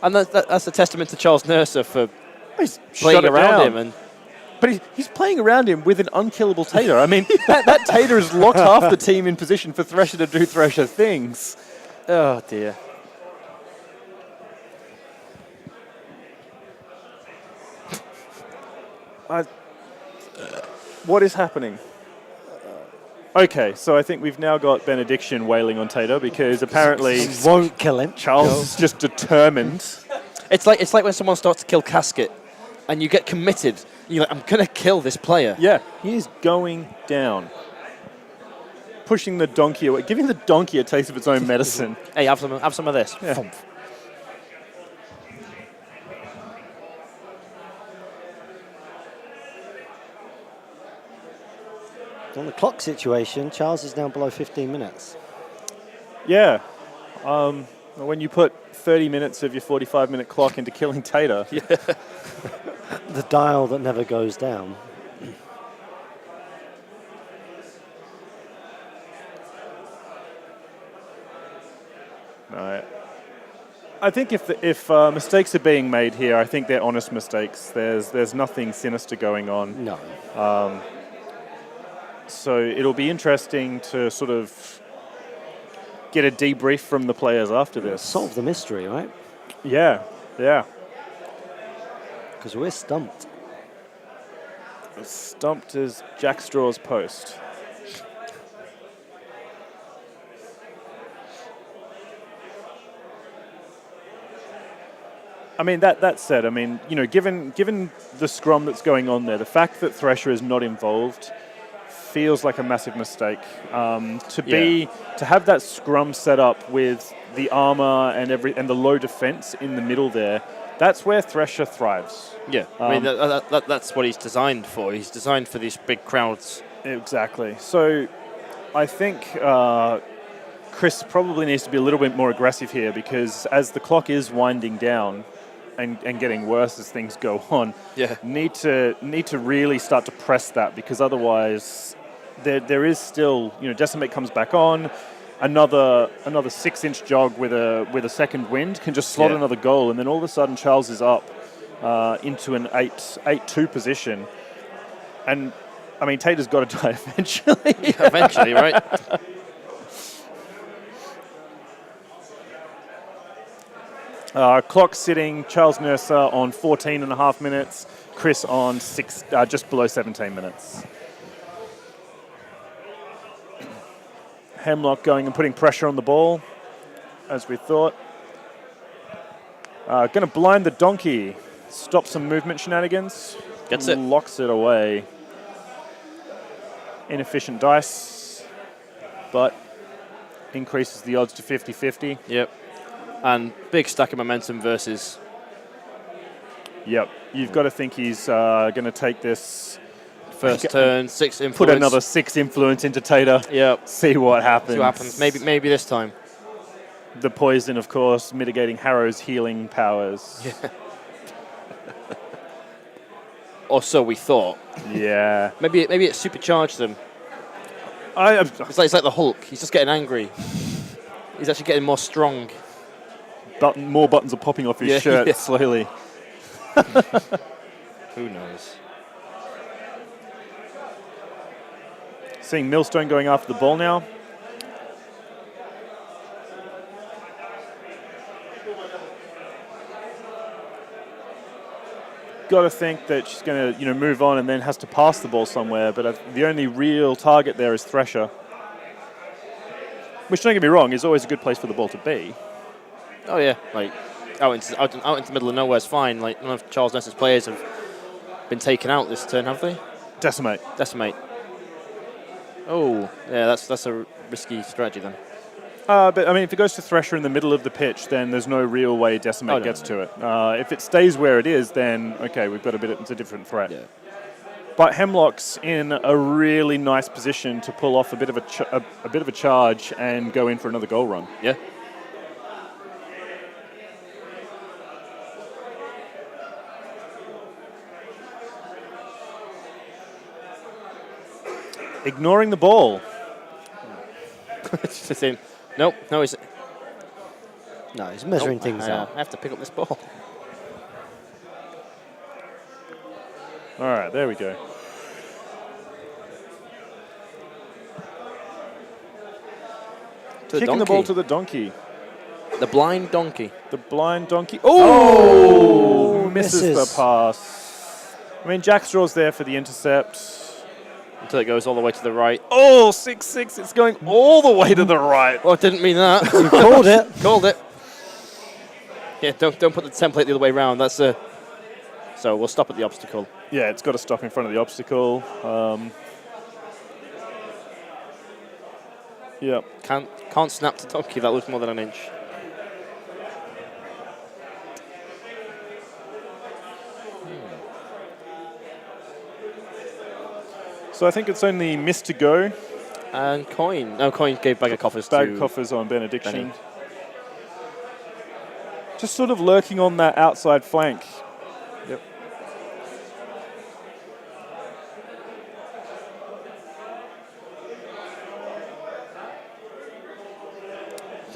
And that's a testament to Charles Nurser for he's playing around him. But he's playing around him with an unkillable Tater. I mean, that Tater has locked half the team in position for Thresher to do Thresher things. Oh, dear. What is happening? Okay, so I think we've now got Benediction wailing on Tater because apparently won't kill him. Charles is just determined It's like when someone starts to kill Casket, and you get committed. You're like, I'm gonna kill this player. Yeah, he is going down. Pushing the donkey away, giving the donkey a taste of its own medicine. Hey, have some of this. Yeah. Thump. On the clock situation, Charles is now below 15 minutes. Yeah. When you put 30 minutes of your 45-minute clock into killing Tater, The dial that never goes down. no, I think if mistakes are being made here, I think they're honest mistakes. There's nothing sinister going on. No. So it'll be interesting to sort of get a debrief from the players after this. Solve the mystery, right? Yeah. Because we're stumped. Stumped as Jack Straw's post. I mean, that said, I mean, you know, given the scrum that's going on there, the fact that Thresher is not involved feels like a massive mistake. To have that scrum set up with the armor and the low defense in the middle there, that's where Thresher thrives. Yeah, I mean that's what he's designed for. He's designed for these big crowds. Exactly. So I think Chris probably needs to be a little bit more aggressive here, because as the clock is winding down and getting worse as things go on, need to really start to press that, because otherwise there is still, you know, Decimate comes back on. Another 6-inch jog with a second wind can just slot another goal, and then all of a sudden Charles is up into an 8-2 position. And I mean, Tater's got to die eventually. Eventually, right? Clock sitting, Charles Mercer on 14.5 minutes, Chris on just below 17 minutes. Hemlock going and putting pressure on the ball, as we thought. Going to blind the donkey, stop some movement shenanigans. Gets it. Locks it away. Inefficient dice, but increases the odds to 50-50. Yep. And big stack of momentum versus. Yep. You've got to think he's going to take this. First turn, 6 influence. Put another 6 influence into Tater. Yep. See what happens. See what happens. Maybe this time. The poison, of course, mitigating Harrow's healing powers. Yeah. Or so we thought. Yeah. Maybe it supercharged them. It's like the Hulk. He's just getting angry. He's actually getting more strong. More buttons are popping off his shirt slowly. Who knows? Seeing Millstone going after the ball now. Got to think that she's going to, you know, move on and then has to pass the ball somewhere. But the only real target there is Thresher, which, don't get me wrong, is always a good place for the ball to be. Oh yeah, like out into the middle of nowhere is fine. Like none of Charles Ness's players have been taken out this turn, have they? Decimate. Oh, yeah, that's a risky strategy then. But I mean, if it goes to Thresher in the middle of the pitch, then there's no real way Decimate gets to it. If it stays where it is, then okay, we've got it's a different threat. Yeah. But Hemlock's in a really nice position to pull off a bit of a charge and go in for another goal run. Yeah. Ignoring the ball. It's just saying, no, he's measuring things out. I have to pick up this ball. All right, there we go. Kicking the ball to the donkey. The blind donkey. The blind donkey. Oh! Misses the pass. I mean, Jack Straw's there for the intercept. Until it goes all the way to the right. Oh, 6-6. It's going all the way to the right. Oh, I didn't mean that. You called it. Called it. Yeah, don't put the template the other way around. That's a. So we'll stop at the obstacle. Yeah, it's got to stop in front of the obstacle. Yeah. Can't snap to donkey. That was more than an inch. So I think it's only miss to go. And coin. No, coin gave bag of coffers Bag to of coffers on Benediction. Benny. Just sort of lurking on that outside flank. Yep.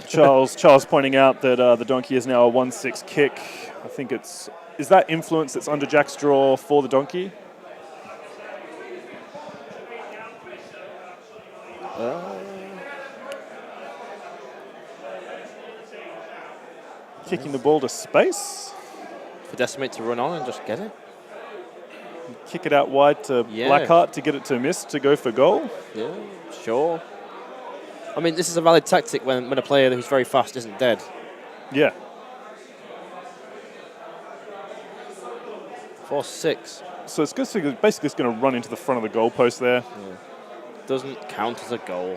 Charles pointing out that the donkey is now a 1-6 kick. I think is that influence that's under Jack's draw for the donkey? Kicking the ball to space. For Decimate to run on and just get it. Kick it out wide to Yeah. Blackheart to get it to miss to go for goal. Yeah, sure. I mean, this is a valid tactic when a player who's very fast isn't dead. Yeah. 4-6. So it's basically it's going to run into the front of the goalpost there. Doesn't count as a goal.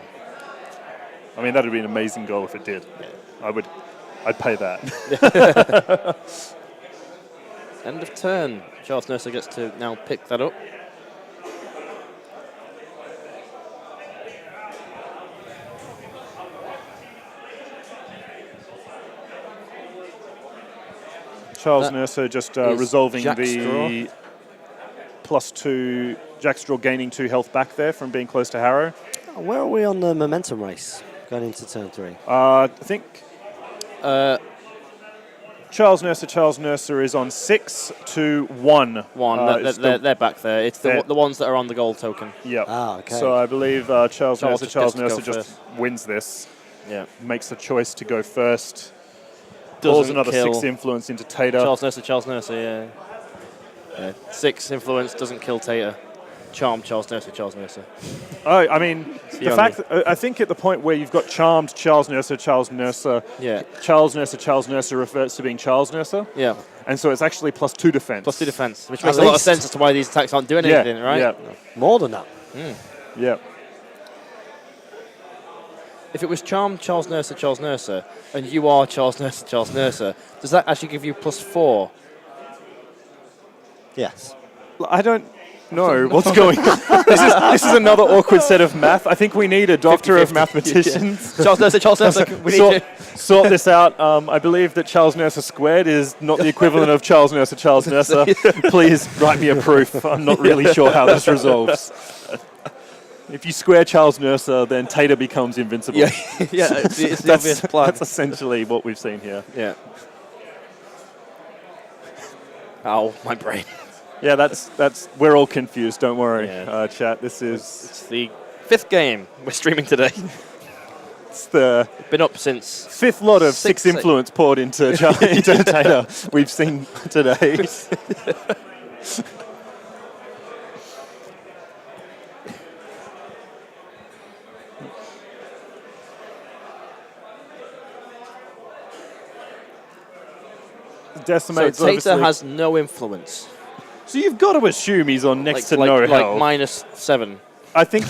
I mean, that would be an amazing goal if it did. Yeah. I'd pay that. End of turn. Charles Nurser gets to now pick that up. Charles That Nurser just is resolving Jack the +2, Jack Straw gaining 2 health back there from being close to Harrow. Where are we on the momentum race going into turn 3? I think Charles Nurser is on 6-1. They're back there. It's the ones that are on the gold token. Yeah. Ah, okay. So I believe Charles just gets to go Nurser just first. wins this. Yeah. Makes the choice to go first. Pulls Doesn't another kill 6 influence into Tater. Charles Nurser, yeah. 6 influence doesn't kill Tater. Charmed Charles Nurser. Oh, I mean, the fact that, I think at the point where you've got charmed Charles Nurser, Yeah. Charles Nurser refers to being Charles Nurser. Yeah. And so it's actually +2 defense. +2 defense, which At makes a lot of least. sense as to why these attacks aren't doing anything, right? Yeah. More than that. Yeah. If it was charmed Charles Nurser, and you are Charles Nurser, does that actually give you +4? Yes. I don't know what's going on. This is another awkward set of math. I think we need a doctor of 50-50. mathematicians. Charles Nurser, we need to. Sort this out. I believe that Charles Nurser squared is not the equivalent of Charles Nurser. Please write me a proof. I'm not really sure how this resolves. If you square Charles Nurser, then Tater becomes invincible. Yeah, it's the obvious plan. That's essentially what we've seen here. Yeah. Ow, my brain. Yeah, that's. We're all confused. Don't worry, Yeah. chat. This is It's the 5th game we're streaming today. it's the Been up since 5th lot of 6 Six- influence poured into Tater we've seen today. So Decimates Tater obviously. has no influence. So you've got to assume he's on next to like, no like health. -7. I think.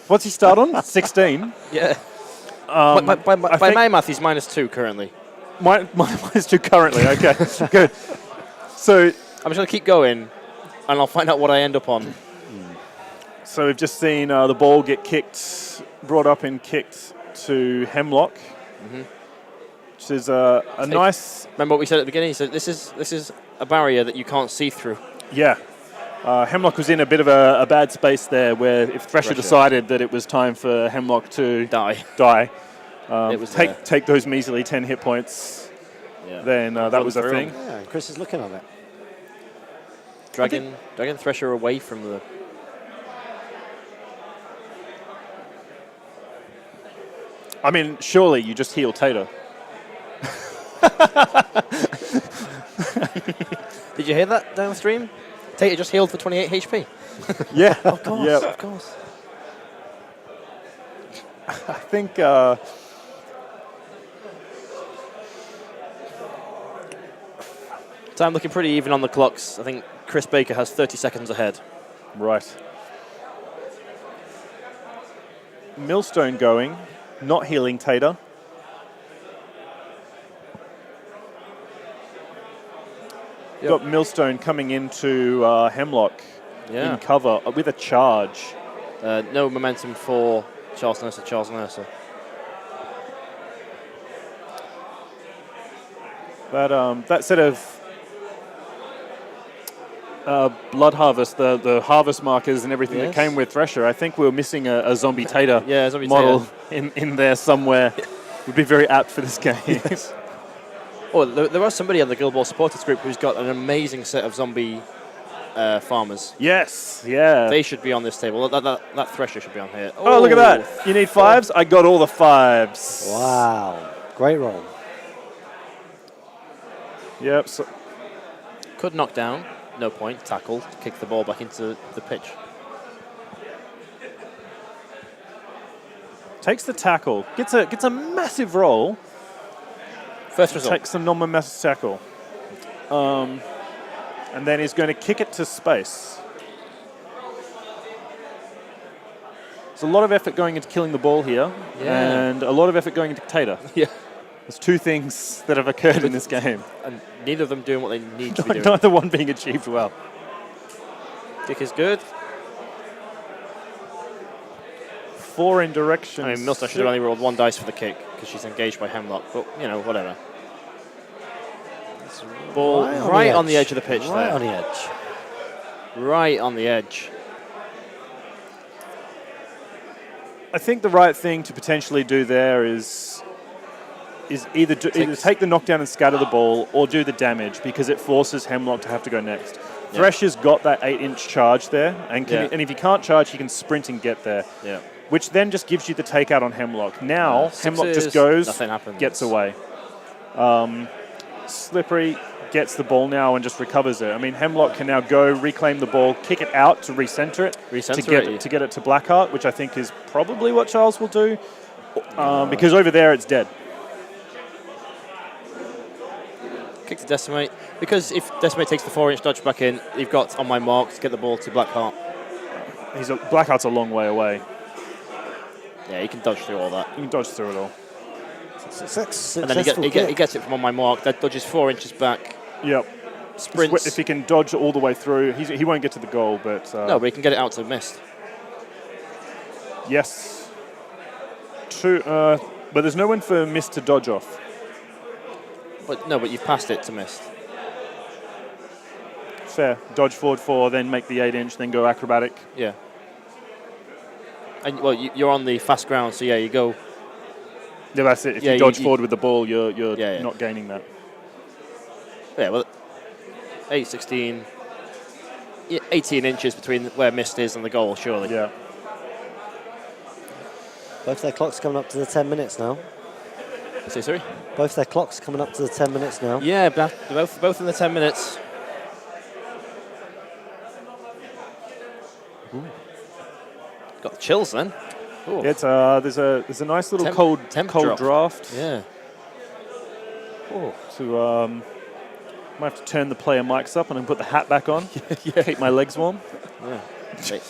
What's he start on? 16. Yeah. I by think- my math, he's -2 currently. Minus 2 currently. Okay, good. So I'm just going to keep going, and I'll find out what I end up on. So we've just seen the ball get brought up and kicked to Hemlock, which is a nice. Remember what we said at the beginning? He said this is a barrier that you can't see through. Yeah. Hemlock was in a bit of a bad space there where if Thresher decided that it was time for Hemlock to Die. it was take those measly 10 hit points, then that was a through thing. him. Yeah, and Chris is looking at it. Dragging Thresher away from the. I mean, surely you just heal Tater. Did you hear that downstream? Tater just healed for 28 HP. Yeah. Of course, Yep. of course. I think Time looking pretty even on the clocks. I think Chris Baker has 30 seconds ahead. Right. Millstone going, not healing Tater. Yep. Got Millstone coming into Hemlock Yeah. in cover with a charge. No momentum for Charles Nurser. That set of Blood Harvest, the harvest markers and everything that Yes. came with Thresher, I think we were missing a Zombie Tater Yeah, Zombie model in there somewhere. Would be very apt for this game. Oh, there was somebody on the Guild Ball supporters group who's got an amazing set of zombie farmers. Yes, yeah. They should be on this table. That Thresher should be on here. Oh, look at that. You need 5s? I got all the 5s. Wow. Great roll. Yep. So Could knock down. No point. Tackle. Kick the ball back into the pitch. takes the tackle. Gets a massive roll. First result. Takes the non-massive tackle. And then he's going to kick it to space. There's a lot of effort going into killing the ball here. Yeah. And a lot of effort going into Tater. Yeah. There's two things that have occurred in this game. And neither of them doing what they need to be doing. Neither one being achieved well. Kick is good. 4 in direction. I mean, Milster should have only rolled 1 dice for the kick because she's engaged by Hemlock, but, you know, whatever. Ball right on the edge of the pitch Right there. on the edge. Right on the edge. I think the right thing to potentially do there is either take the knockdown and scatter the ball or do the damage because it forces Hemlock to have to go next. Yeah. Thresher's got that 8-inch charge there, and Yeah. and if he can't charge, he can sprint and get there, Yeah. which then just gives you the takeout on Hemlock. Now, Hemlock Sixes, just goes, nothing happens. gets away. Slippery gets the ball now and just recovers it. I mean, Hemlock can now go, reclaim the ball, kick it out to recenter it, to get it to Blackheart, which I think is probably what Charles will do, because over there it's dead. Kick to Decimate. Because if Decimate takes the 4-inch dodge back in, you've got on my mark to get the ball to Blackheart. Blackheart's a long way away. Yeah, he can dodge through all that. You can dodge through it all. And then he gets it from on my mark. That dodges 4 inches back. Yep. Sprints. If he can dodge all the way through, he won't get to the goal, but... No, but he can get it out to mist. Yes. But there's no one for mist to dodge off. But you've passed it to mist. Fair. Dodge forward 4, then make the 8-inch, then go acrobatic. Yeah. And well, you're on the fast ground, so yeah, you go. Yeah, that's it. If you dodge forward with the ball, you're not gaining that. Yeah, well, 8, 16, 18 inches between where mist is and the goal, surely. Yeah. Both their clocks coming up to the 10 minutes now. Say sorry? Both their clocks coming up to the 10 minutes now. Yeah, both in the 10 minutes. Ooh. Got the chills then. Ooh. It's there's a nice little cold drop. draft. Yeah. To might have to turn the player mics up and then put the hat back on. Keep my legs warm. Yeah. Wait,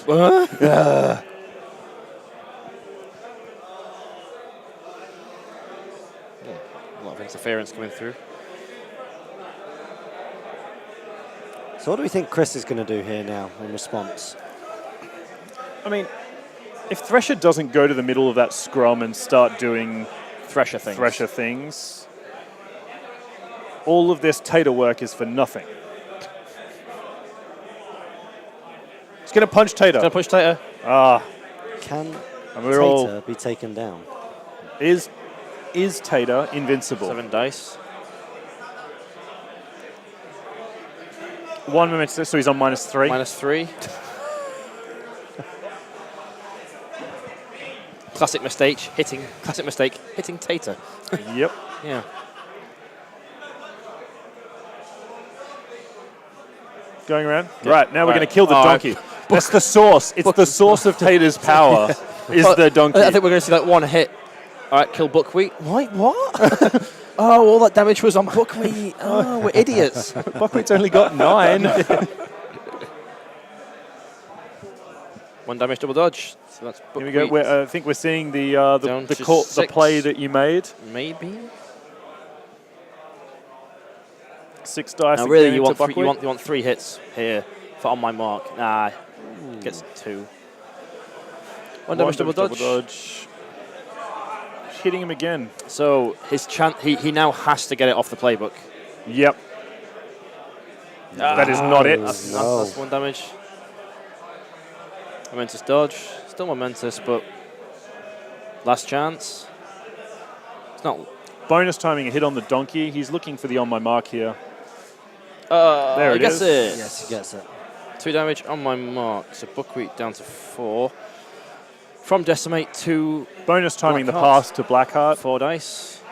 what? Yeah. A lot of interference coming through. So what do we think Chris is going to do here now in response? I mean, if Thresher doesn't go to the middle of that scrum and start doing Thresher things, all of this Tater work is for nothing. He's going to punch Tater. Gonna push Tater. Can we're Tater be taken down? Is Tater invincible? 7 dice. 1 minute, so he's on -3. -3. Classic mistake, hitting Tater. Yep. Yeah. Going around? Yeah. Right, now we're going to kill the All donkey. That's the source. It's the source of Tater's power, is the donkey. I think we're going to see like 1 hit. All right, kill Buckwheat. What? Oh, all that damage was on Buckwheat. Oh, we're idiots. Buckwheat's only got 9. One damage double dodge. So that's Here we go. Buckwheat. I think we're seeing the Down to the 6. play that you made. Maybe. 6 dice. Now, really, again you into want Buckwheat. 3 hits here for on my mark. Nah, gets 2. One damage double dodge. Hitting him again. So his chance. He now has to get it off the playbook. Yep. That is not it. That's 1 damage. Momentous dodge. Still momentous, but last chance. It's not. Bonus timing a hit on the donkey. He's looking for the on my mark here. There it gets is. it. Yes, he gets it. 2 damage on my mark. So Buckwheat down to 4. From Decimate to Bonus timing the Blackheart. pass to Blackheart. 4 dice.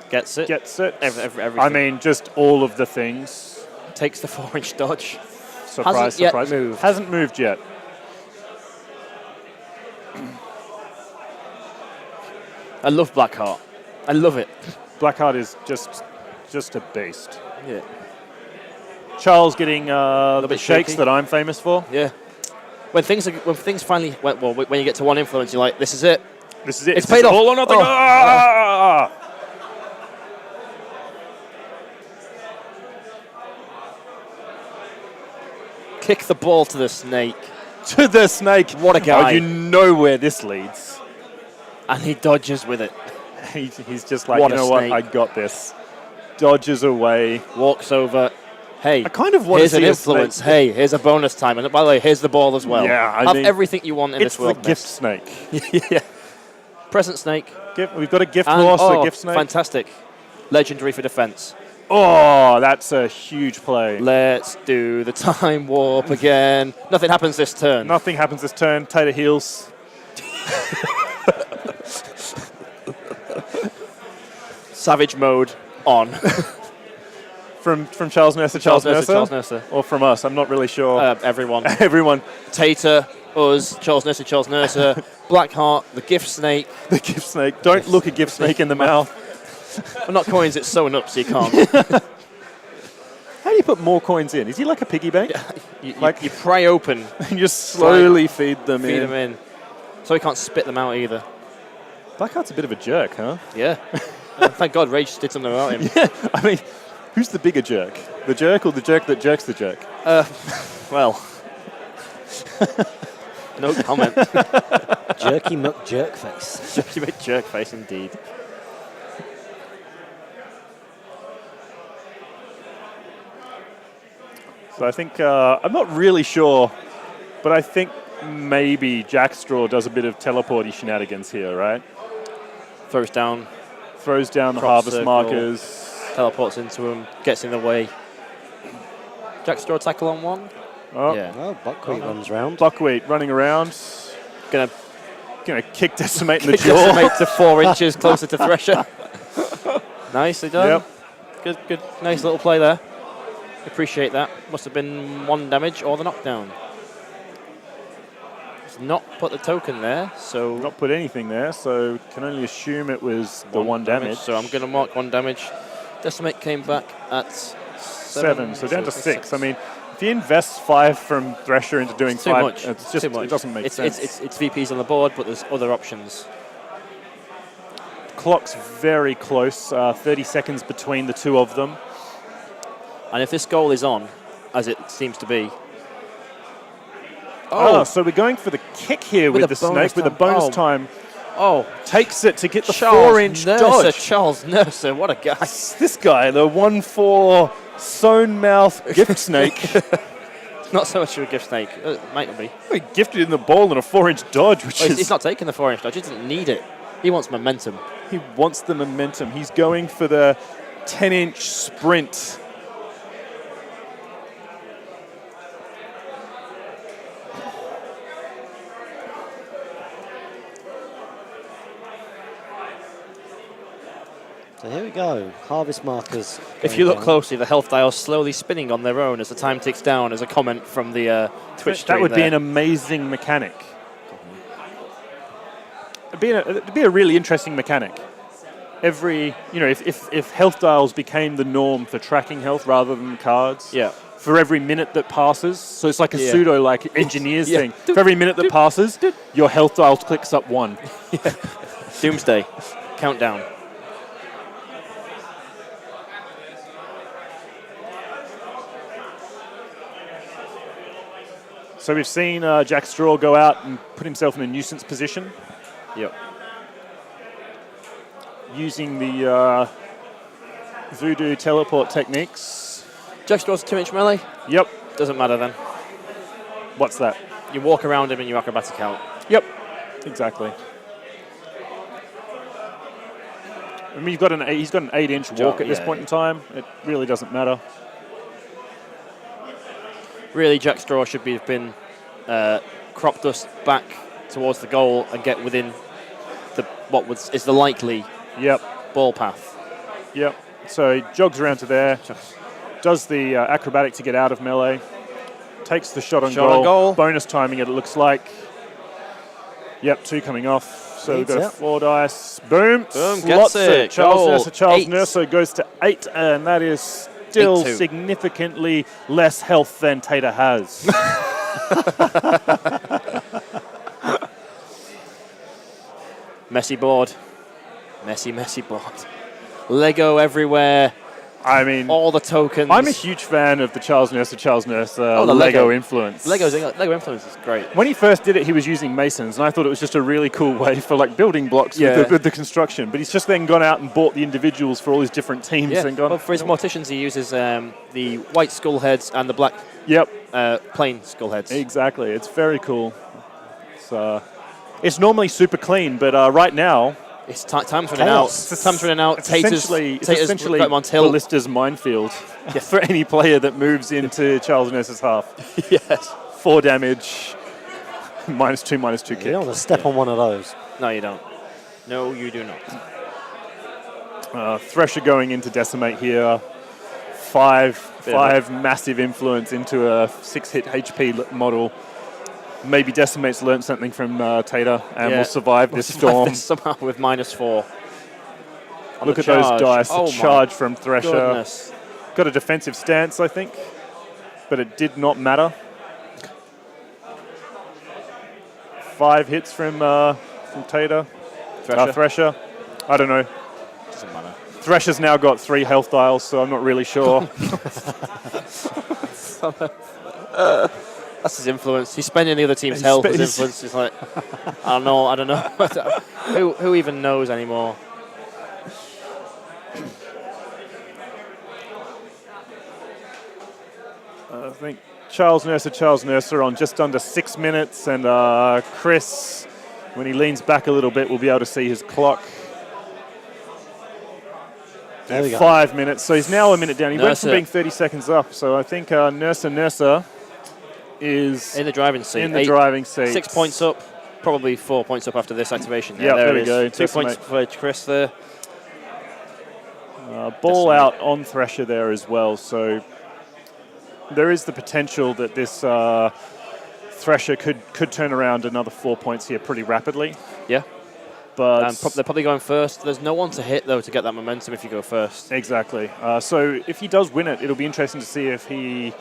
Gets it. Gets it. Everything. I mean, just all of the things. Takes the 4-inch dodge. Surprise, Hasn't yet surprise. moved. Hasn't moved yet. I love Blackheart. I love it. Blackheart is just a beast. Yeah. Charles getting the bit shakes shaky. that I'm famous for. Yeah. When things finally when you get to 1 influence, you're like, this is it. This is it. It's paid off. All or nothing. Oh. Ah! Kick the ball to the snake. To the snake. What a guy. Oh, you know where this leads. And he dodges with it. He's just like, What you a know what? snake. I got this. Dodges away. Walks over. Hey, I kind of want here's to see an a influence. snake. Hey, here's a bonus time. And by the way, here's the ball as well. Yeah, I Have mean, everything you want in It's this world. the gift snake. Yeah. Present snake. We've got a gift And, horse, a gift snake. Fantastic. Legendary for defense. Oh, that's a huge play. Let's do the time warp again. Nothing happens this turn. Nothing happens this turn. Tater heals. Savage mode on. From Charles Nurser, Charles Nurser. Or from us, I'm not really sure. Everyone. Everyone. Tater, us, Charles Nurser, Blackheart, the gift snake. The gift snake. Don't look a gift snake in the mouth. Well, not coins, it's sewn up, so you can't. How do you put more coins in? Is he like a piggy bank? You pry open, And just slowly feed them feed in. them in. So he can't spit them out either. Blackheart's a bit of a jerk, huh? Yeah. Thank God Rage did something about him. Yeah. I mean, who's the bigger jerk? The jerk or the jerk that jerks the jerk? Well. No comment. Jerky muck jerk face. Jerky bit jerk face indeed. So I think, I'm not really sure, but I think maybe Jackstraw does a bit of teleporty shenanigans here, right? Throws down, Throws down the Crop harvest circle. markers. teleports into him, gets in the way. Jackstraw tackle on 1. Oh, Yeah. Oh, Buckwheat runs round. Buckwheat running around. Gonna Gonna kick Decimate in the kick jaw. Decimate to 4 inches closer to Thresher. Nicely done. Yep. Good. Nice little play there. Appreciate that. Must have been 1 damage or the knockdown. He's not put the token there, so Not put anything there, so can only assume it was the 1 damage. So I'm going to mark 1 damage. Decimate came back at 7. So down to 6. I mean, if you invest 5 from Thresher into doing It's too 5, much. it's just Too much. it doesn't make sense. It's VPs on the board, but there's other options. Clock's very close, 30 seconds between the two of them. And if this goal is on, as it seems to be, Oh, so we're going for the kick here with With a the snake, bonus with a time. bonus Oh. time. oh, Takes it to get the Charles 4-inch Nurser, dodge. Charles Nurser, what a guy! This guy, the 1-4 sewn mouth gift snake. Not so much of a gift snake, might be. He gifted in the ball and a 4-inch dodge, which Well, is... he's not taking the 4-inch dodge. He doesn't need it. He wants momentum. He wants the momentum. He's going for the 10-inch sprint. So here we go. Harvest markers. If going you look down. closely, the health dial's slowly spinning on their own as the time ticks down. As a comment from the Twitch stream That would be there. an amazing mechanic. It'd be a really interesting mechanic. every, if health dials became the norm for tracking health rather than cards, Yeah. for every minute that passes, so it's like a pseudo engineers Yeah. thing. For every minute that passes, your health dial clicks up 1. Doomsday. Countdown. So we've seen Jack Straw go out and put himself in a nuisance position Yep. using the voodoo teleport techniques. Jack Straw's 2-inch melee. Yep. Doesn't matter then. What's that? You walk around him in your acrobatic out. Yep. Exactly. I mean, he's got an 8-inch walk at this point in time. It really doesn't matter. Really, Jack Straw should have been crop dust back towards the goal and get within is the likely ball path. Yep. So he jogs around to there, does the acrobatic to get out of melee, takes the shot on goal. Bonus timing it looks like. Yep, 2 coming off. So we've got 4 dice. Boom. Boom. Slots Gets it. Charles 8. Nurser goes to 8, and that is still 8-2. significantly less health than Tater has. Messy board. Messy board. Lego everywhere. I mean, all the tokens. I'm a huge fan of the Charles Nurser the Lego influence. Lego influence is great. When he first did it, he was using masons, and I thought it was just a really cool way for building blocks with the construction. But he's just then gone out and bought the individuals for all his different teams. Yeah. And gone, Well, for his morticians, he uses the white skull heads and the black plain skull heads. Exactly. It's very cool. It's normally super clean, but right now, it's time for an out. It's time for an out. It's essentially Ballista's minefield for any player that moves into Charles Nurse's half. Yes. 4 damage, -2/-2 kick. You don't want to step on one of those. No, you don't. No, you do not. Thresher going into Decimate here. 5 massive influence into a 6-hit HP model. Maybe Decimate's learned something from Tater and will survive this storm. Somehow with -4. Look at those dice. Oh, the charge from Thresher. Goodness. Got a defensive stance, I think, but it did not matter. 5 hits from Tater. Thresher. I don't know. Doesn't matter. Thresher's now got 3 health dials, so I'm not really sure. That's his influence. He's spending the other team's health as influence. He's like, I don't know. Who even knows anymore? I think Charles Nurser on just under 6 minutes, and Chris, when he leans back a little bit, will be able to see his clock. There we go. 5 minutes, so he's now a minute down. He went from Nurser. being 30 seconds up, so I think Nurser is in the driving seat. driving seat. 6 points up, probably 4 points up after this activation. Yeah, there we it go. is. 2 points for Chris there. Ball out on Thresher there as well, so there is the potential that this Thresher could turn around another 4 points here pretty rapidly. Yeah. But they're probably going first. There's no one to hit, though, to get that momentum if you go first. Exactly. So if he does win it, it'll be interesting to see if he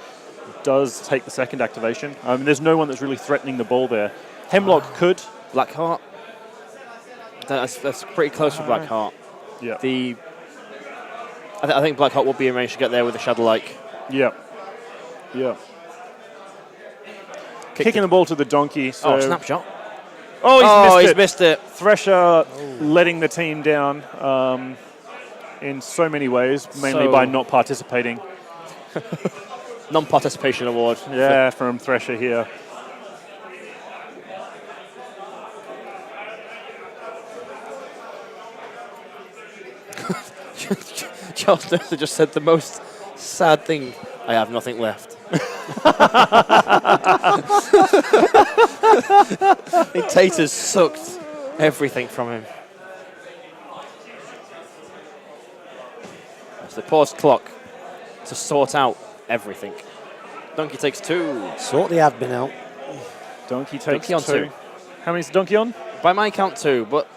does take the second activation. There's no one that's really threatening the ball there. Hemlock could. Blackheart. That's pretty close for Blackheart. Yeah. I think Blackheart will be arranged to get there with a Shadow-like. Yeah. Kicking the ball to the donkey. So Snapshot. Oh, he's missed it. Thresher letting the team down in so many ways, mainly by not participating. Non-participation award. Yeah, from Thresher here. Charles Nurser just said the most sad thing. I have nothing left. I think Tater's sucked everything from him. It's the paused clock to sort out everything. Donkey takes 2. Sort the admin out. Donkey takes Donkey on 2. How many's Donkey on? By my count 2, but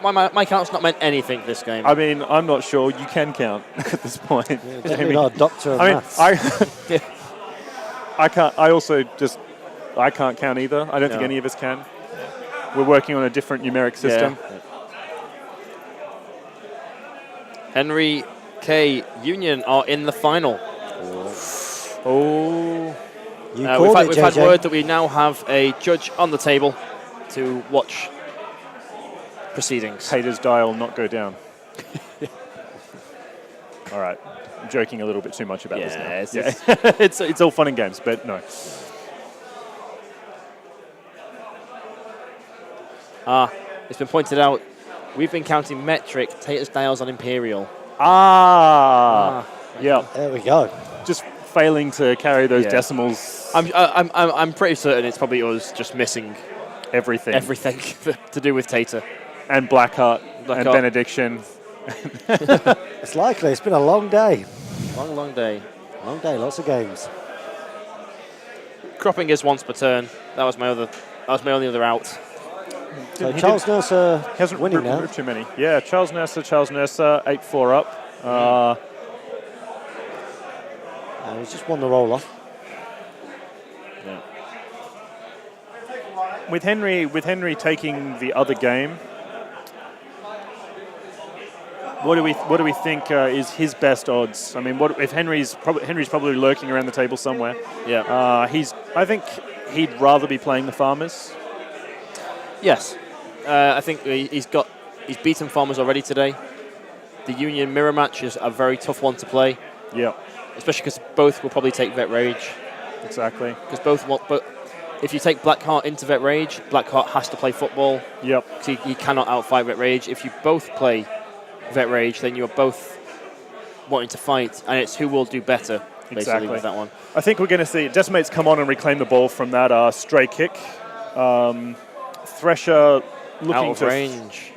my count's not meant anything this game. I mean, I'm not sure you can count at this point. Yeah, definitely not a doctor of I mean, maths. I can't. I can't count either. I don't think No. any of us can. We're working on a different numeric system. Yeah. Henry K. Union are in the final. Oh, You called We've it, had JJ. word that we now have a judge on the table to watch proceedings. Tater's dial not go down. All right. I'm joking a little bit too much about this now. It's all fun and games, but no. It's been pointed out, we've been counting metric, Tater's dials on imperial. Yeah. There we go. Just failing to carry those Yeah. decimals. I'm pretty certain it's probably us just missing Everything. everything to do with Tater. And Blackheart and Blackheart. Benediction. It's likely. It's been a long day. Long day. Long day, lots of games. Cropping is once per turn. That was my only other out. So Charles Nurser Hasn't winning now. too many. Yeah, Charles Nurser, 8-4 up. He's just won the roll-off. With Henry taking the other game, what do we think is his best odds? I mean, what if Henry's probably lurking around the table somewhere? Yeah. I think he'd rather be playing the Farmers. Yes. I think he's beaten Farmers already today. The Union mirror match is a very tough one to play. Yeah, Especially because both will probably take Vet Rage. exactly. Because both want, but if you take Blackheart into Vet Rage, Blackheart has to play football. Yep. So he cannot outfight Vet Rage. If you both play Vet Rage, then you are both wanting to fight, and it's who will do better, basically, Exactly. with that one. I think we're going to see Decimates come on and reclaim the ball from that stray kick. Thresher looking Out of to range.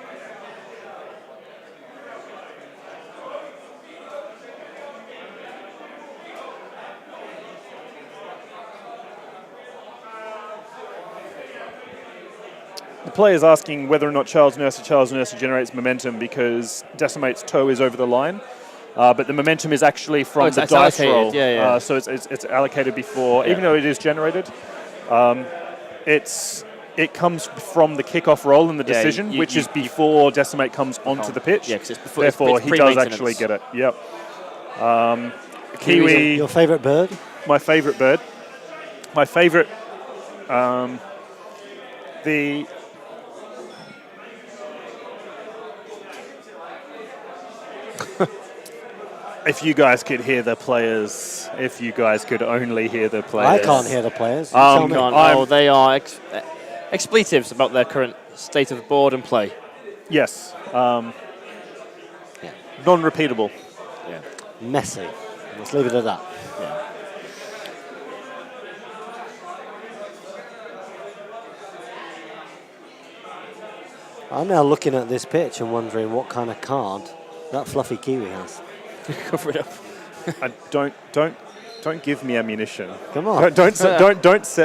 The player's asking whether or not Charles Nurser generates momentum because Decimate's toe is over the line. But the momentum is actually from it's the dice allocated, roll. yeah. So it's allocated before, Yeah. even though it is generated. It comes from the kickoff roll and the Yeah, decision, which is before Decimate comes onto the pitch. Yeah, 'cause it's before. Therefore, it's he does pre-maintenance. actually get it. Yep. Kiwis Kiwi, Your favourite bird? my favourite bird. My favourite, the... If you guys could hear the players, if you guys could only hear the players. I can't hear the players. You tell me. Oh, they are expletives about their current state of board and play. Yes. Non-repeatable. Yeah. Messy. Let's leave it at that. Yeah. I'm now looking at this pitch and wondering what kind of card that fluffy Kiwi has. Cover it up. Don't give me ammunition. Come on. Don't set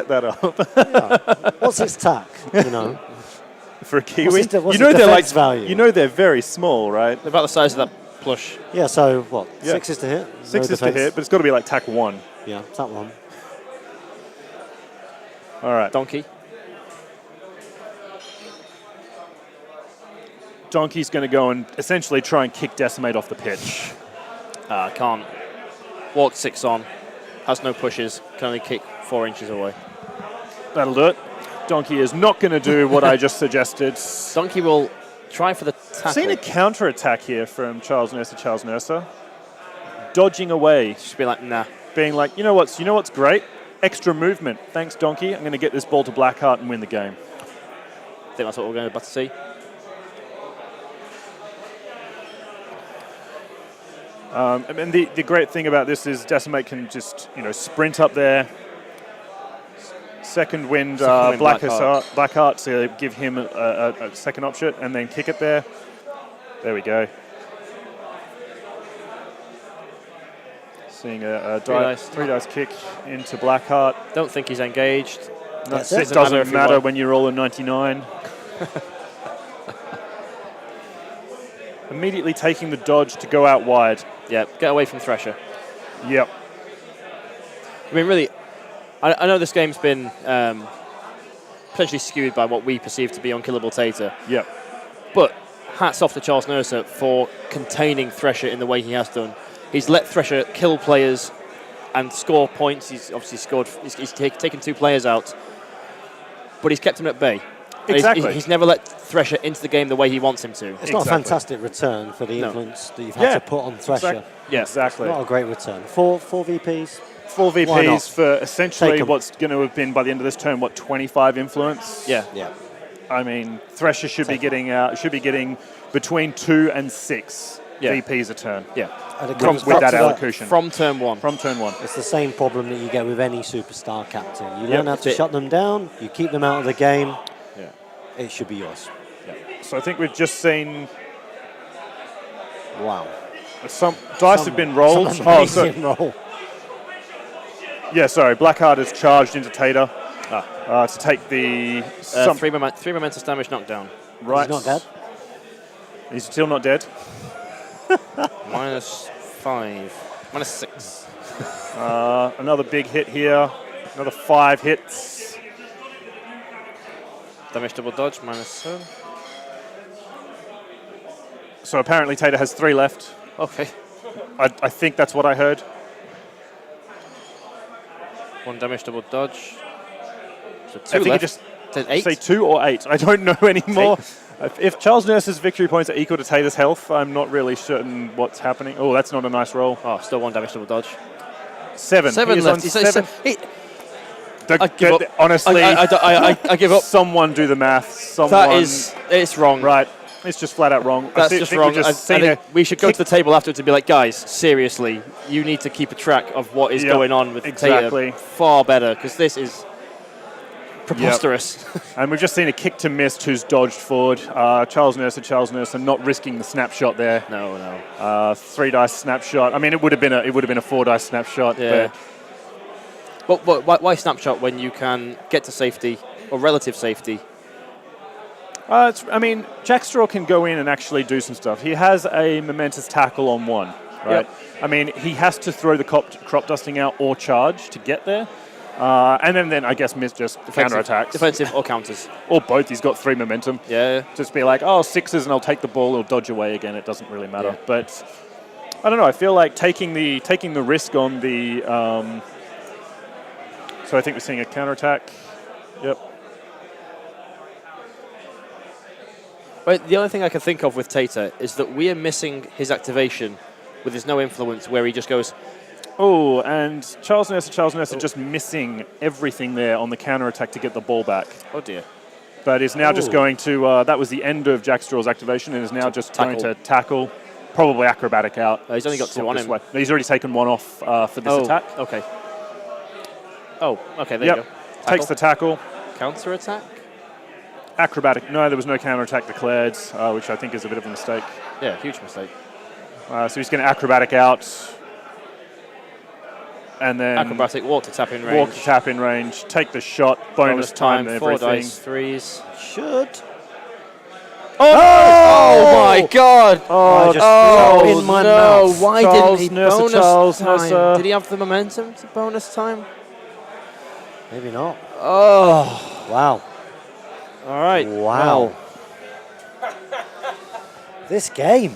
that up What's its tack? You know. for a Kiwi. What's its they're defense value? You know they're very small, right? They're about the size of that plush. Yeah. So what? Yeah. 6 is to hit. 6 No is to defense? hit, but it's got to be like tack 1. Yeah, it's that one. All right. Donkey. Donkey's going to go and essentially try and kick Decimate off the pitch. Can't. Walk 6 on. Has no pushes. Can only kick 4 inches away. That'll do it. Donkey is not going to do what I just suggested. Donkey will try for the tackle. Seen a counter attack here from Charles Nurser. Dodging away, Just be like, nah. being like, you know what's great? Extra movement. Thanks, Donkey. I'm going to get this ball to Blackheart and win the game. I think that's what we're going to see. And the great thing about this is Decimate can just, sprint up there. Second wind, Blackheart to give him a second option and then kick it there. There we go. Seeing a three dice kick into Blackheart. Don't think he's engaged. That's It it. doesn't if he matter won. when you roll a 99. immediately taking the dodge to go out wide. Yeah, get away from Thresher. Yep. I mean, really, I know this game's been potentially skewed by what we perceive to be unkillable Tater. Yep. But hats off to Charles Nurser for containing Thresher in the way he has done. He's let Thresher kill players and score points. He's obviously scored. He's taken 2 players out, but he's kept him at bay. Exactly. He's never let Thresher into the game the way he wants him to. It's not a fantastic return for the influence that you've had to put on Thresher. Yeah, exactly. Not a great return. Four VPs. 4 VPs for essentially what's going to have been by the end of this turn, 25 influence. Yeah. I mean, Thresher should be getting between 2 and 6 VPs a turn. Yeah. With that allocation. From turn 1. From turn 1. It's the same problem that you get with any superstar captain. You learn how to shut them down. You keep them out of the game. Yeah. It should be yours. Yeah. So I think we've just seen. Wow. Some dice have been rolled. Roll. Yeah, sorry. Blackheart has charged into Tater to take the 3 momentous damage knockdown. Right. He's not dead. He's still not dead. -5. -6. Another big hit here. Another 5 hits. Damage double dodge, -7. So apparently Tater has 3 left. Okay. I think that's what I heard. 1 damage double dodge. So 2 I think left. you just Eight? say 2 or 8. I don't know anymore. If Charles Nurse's victory points are equal to Tater's health, I'm not really certain what's happening. Oh, that's not a nice roll. Oh, still 1 damage double dodge. 7. 7 He is left. on He's 7. I give up. Honestly, I give up. Someone do the math. It's wrong. Right. It's just flat out wrong. That's just wrong. I think we should go to the table afterwards and be like, guys, seriously, you need to keep a track of what is going on with Tater far better, because this is preposterous. Yep. And we've just seen a kick to Mist who's dodged forward. Charles Nurser not risking the snapshot there. No. 3 dice snapshot. I mean, it would have been a 4 dice snapshot. Yeah. But why snapshot when you can get to safety or relative safety? I mean, Jack Straw can go in and actually do some stuff. He has a momentous tackle on 1, right? Yep. I mean, he has to throw the crop dusting out or charge to get there. And then I guess Mist just counterattacks. Defensive or counters. Or both. He's got 3 momentum. Yeah. Just be like, 6s and I'll take the ball or dodge away again. It doesn't really matter. Yeah. But I don't know. I feel like taking the risk on the... so I think we're seeing a counterattack. Yep. But the only thing I can think of with Tater is that we are missing his activation with his no influence, where he just goes... Oh, and Charles Nurser just missing everything there on the counterattack to get the ball back. Oh, dear. But is now just going to... that was the end of Jack Straw's activation and is now just going to tackle, probably acrobatic out. He's only got 2 on him. No, he's already taken 1 off for this attack. Okay. Oh, okay, there you go. Takes the tackle. Counter attack? Acrobatic. No, there was no counterattack declared, which I think is a bit of a mistake. Yeah, huge mistake. So he's going to acrobatic out. And then... Acrobatic, walk to tap in range. Walk to tap in range. Take the shot. Bonus time and 4 everything. dice, 3s. Should. Oh my God! I just threw it in my mouth. Why Charles didn't he Nurser, bonus Charles time? Nurser. Did he have the momentum to bonus time? Maybe not. Oh. Wow. All right. Wow. This game.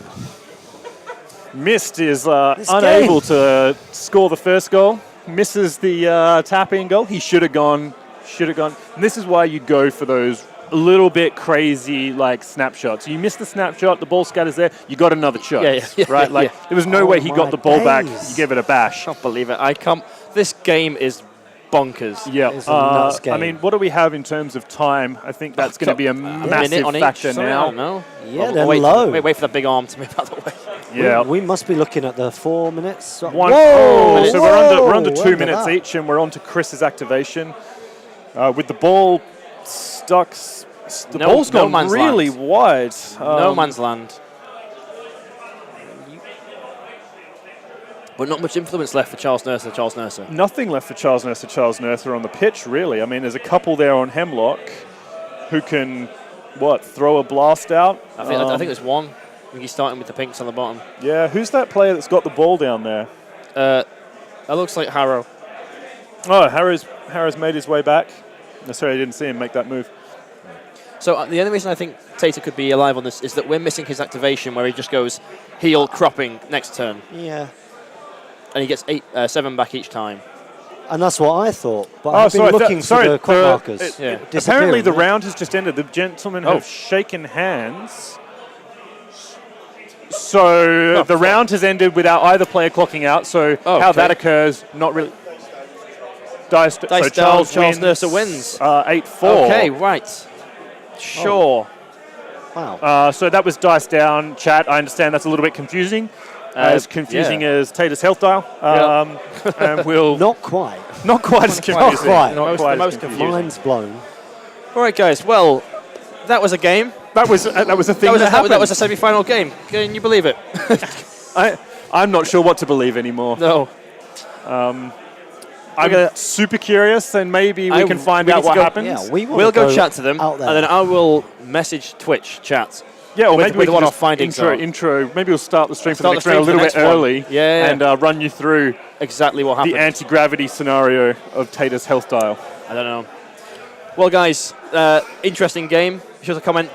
Mist is unable to score the first goal. Misses the tap-in goal. He should have gone. And this is why you go for those a little bit crazy snapshots. You miss the snapshot, the ball scatters there, you got another shot. Yeah, right? There was no way he got the ball back. You gave it a bash. I can't believe it. This game is bonkers. Yeah. It's a nuts game. I mean, what do we have in terms of time? I think that's going to be a massive factor now. No. Yeah, they're low. Wait for that big arm to move out of the way. Yeah. We must be looking at the 4 minutes. So Whoa! we're under 2 minutes each, and we're on to Chris's activation. With the ball stuck, the ball's gone really wide. No man's land. But not much influence left for Charles Nurser. Nothing left for Charles Nurser on the pitch, really. I mean, there's a couple there on Hemlock who can, throw a blast out? I think there's one. think he's starting with the pinks on the bottom. Yeah, who's that player that's got the ball down there? That looks like Harrow. Oh, Harrow's made his way back. No, sorry, I didn't see him make that move. So the only reason I think Tater could be alive on this is that we're missing his activation where he just goes heal cropping next turn. Yeah. And he gets 7 back each time. And that's what I thought. But I've been looking for the quick markers. Apparently the round has just ended. The gentlemen have shaken hands. So the round has ended without either player clocking out. So how that occurs, not really. Dice so down, Charles Nurser wins. 8-4. Okay, right. Sure. Wow. So that was dice down. Chat, I understand that's a little bit confusing. As confusing as Tater's health dial. And we'll Not quite. not quite as confusing. Not quite. Not quite most as confusing. Mind's blown. All right, guys. Well, that was a game. That was a thing that happened. That was a semi-final game. Can you believe it? I'm not sure what to believe anymore. No. I'm super curious, and maybe we can find out what happens. Yeah, we'll go chat to them, out there. and then I will message Twitch chat. Yeah, or with maybe we can what our just findings are. intro. Maybe we'll start the stream for the Start next the round a stream little for bit the next early, one. Yeah. and run you through Exactly what happened. the anti-gravity scenario of Tater's health dial. I don't know. Well, guys, interesting game. Be sure to comment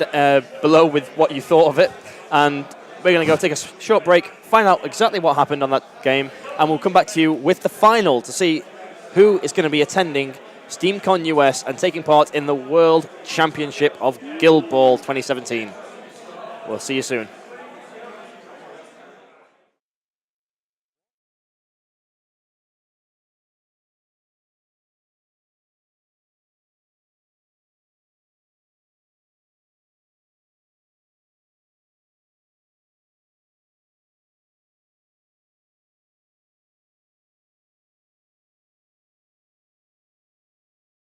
below with what you thought of it, and we're going to go take a short break, find out exactly what happened on that game, and we'll come back to you with the final to see who is going to be attending SteamCon US and taking part in the World Championship of Guild Ball 2017. We'll see you soon.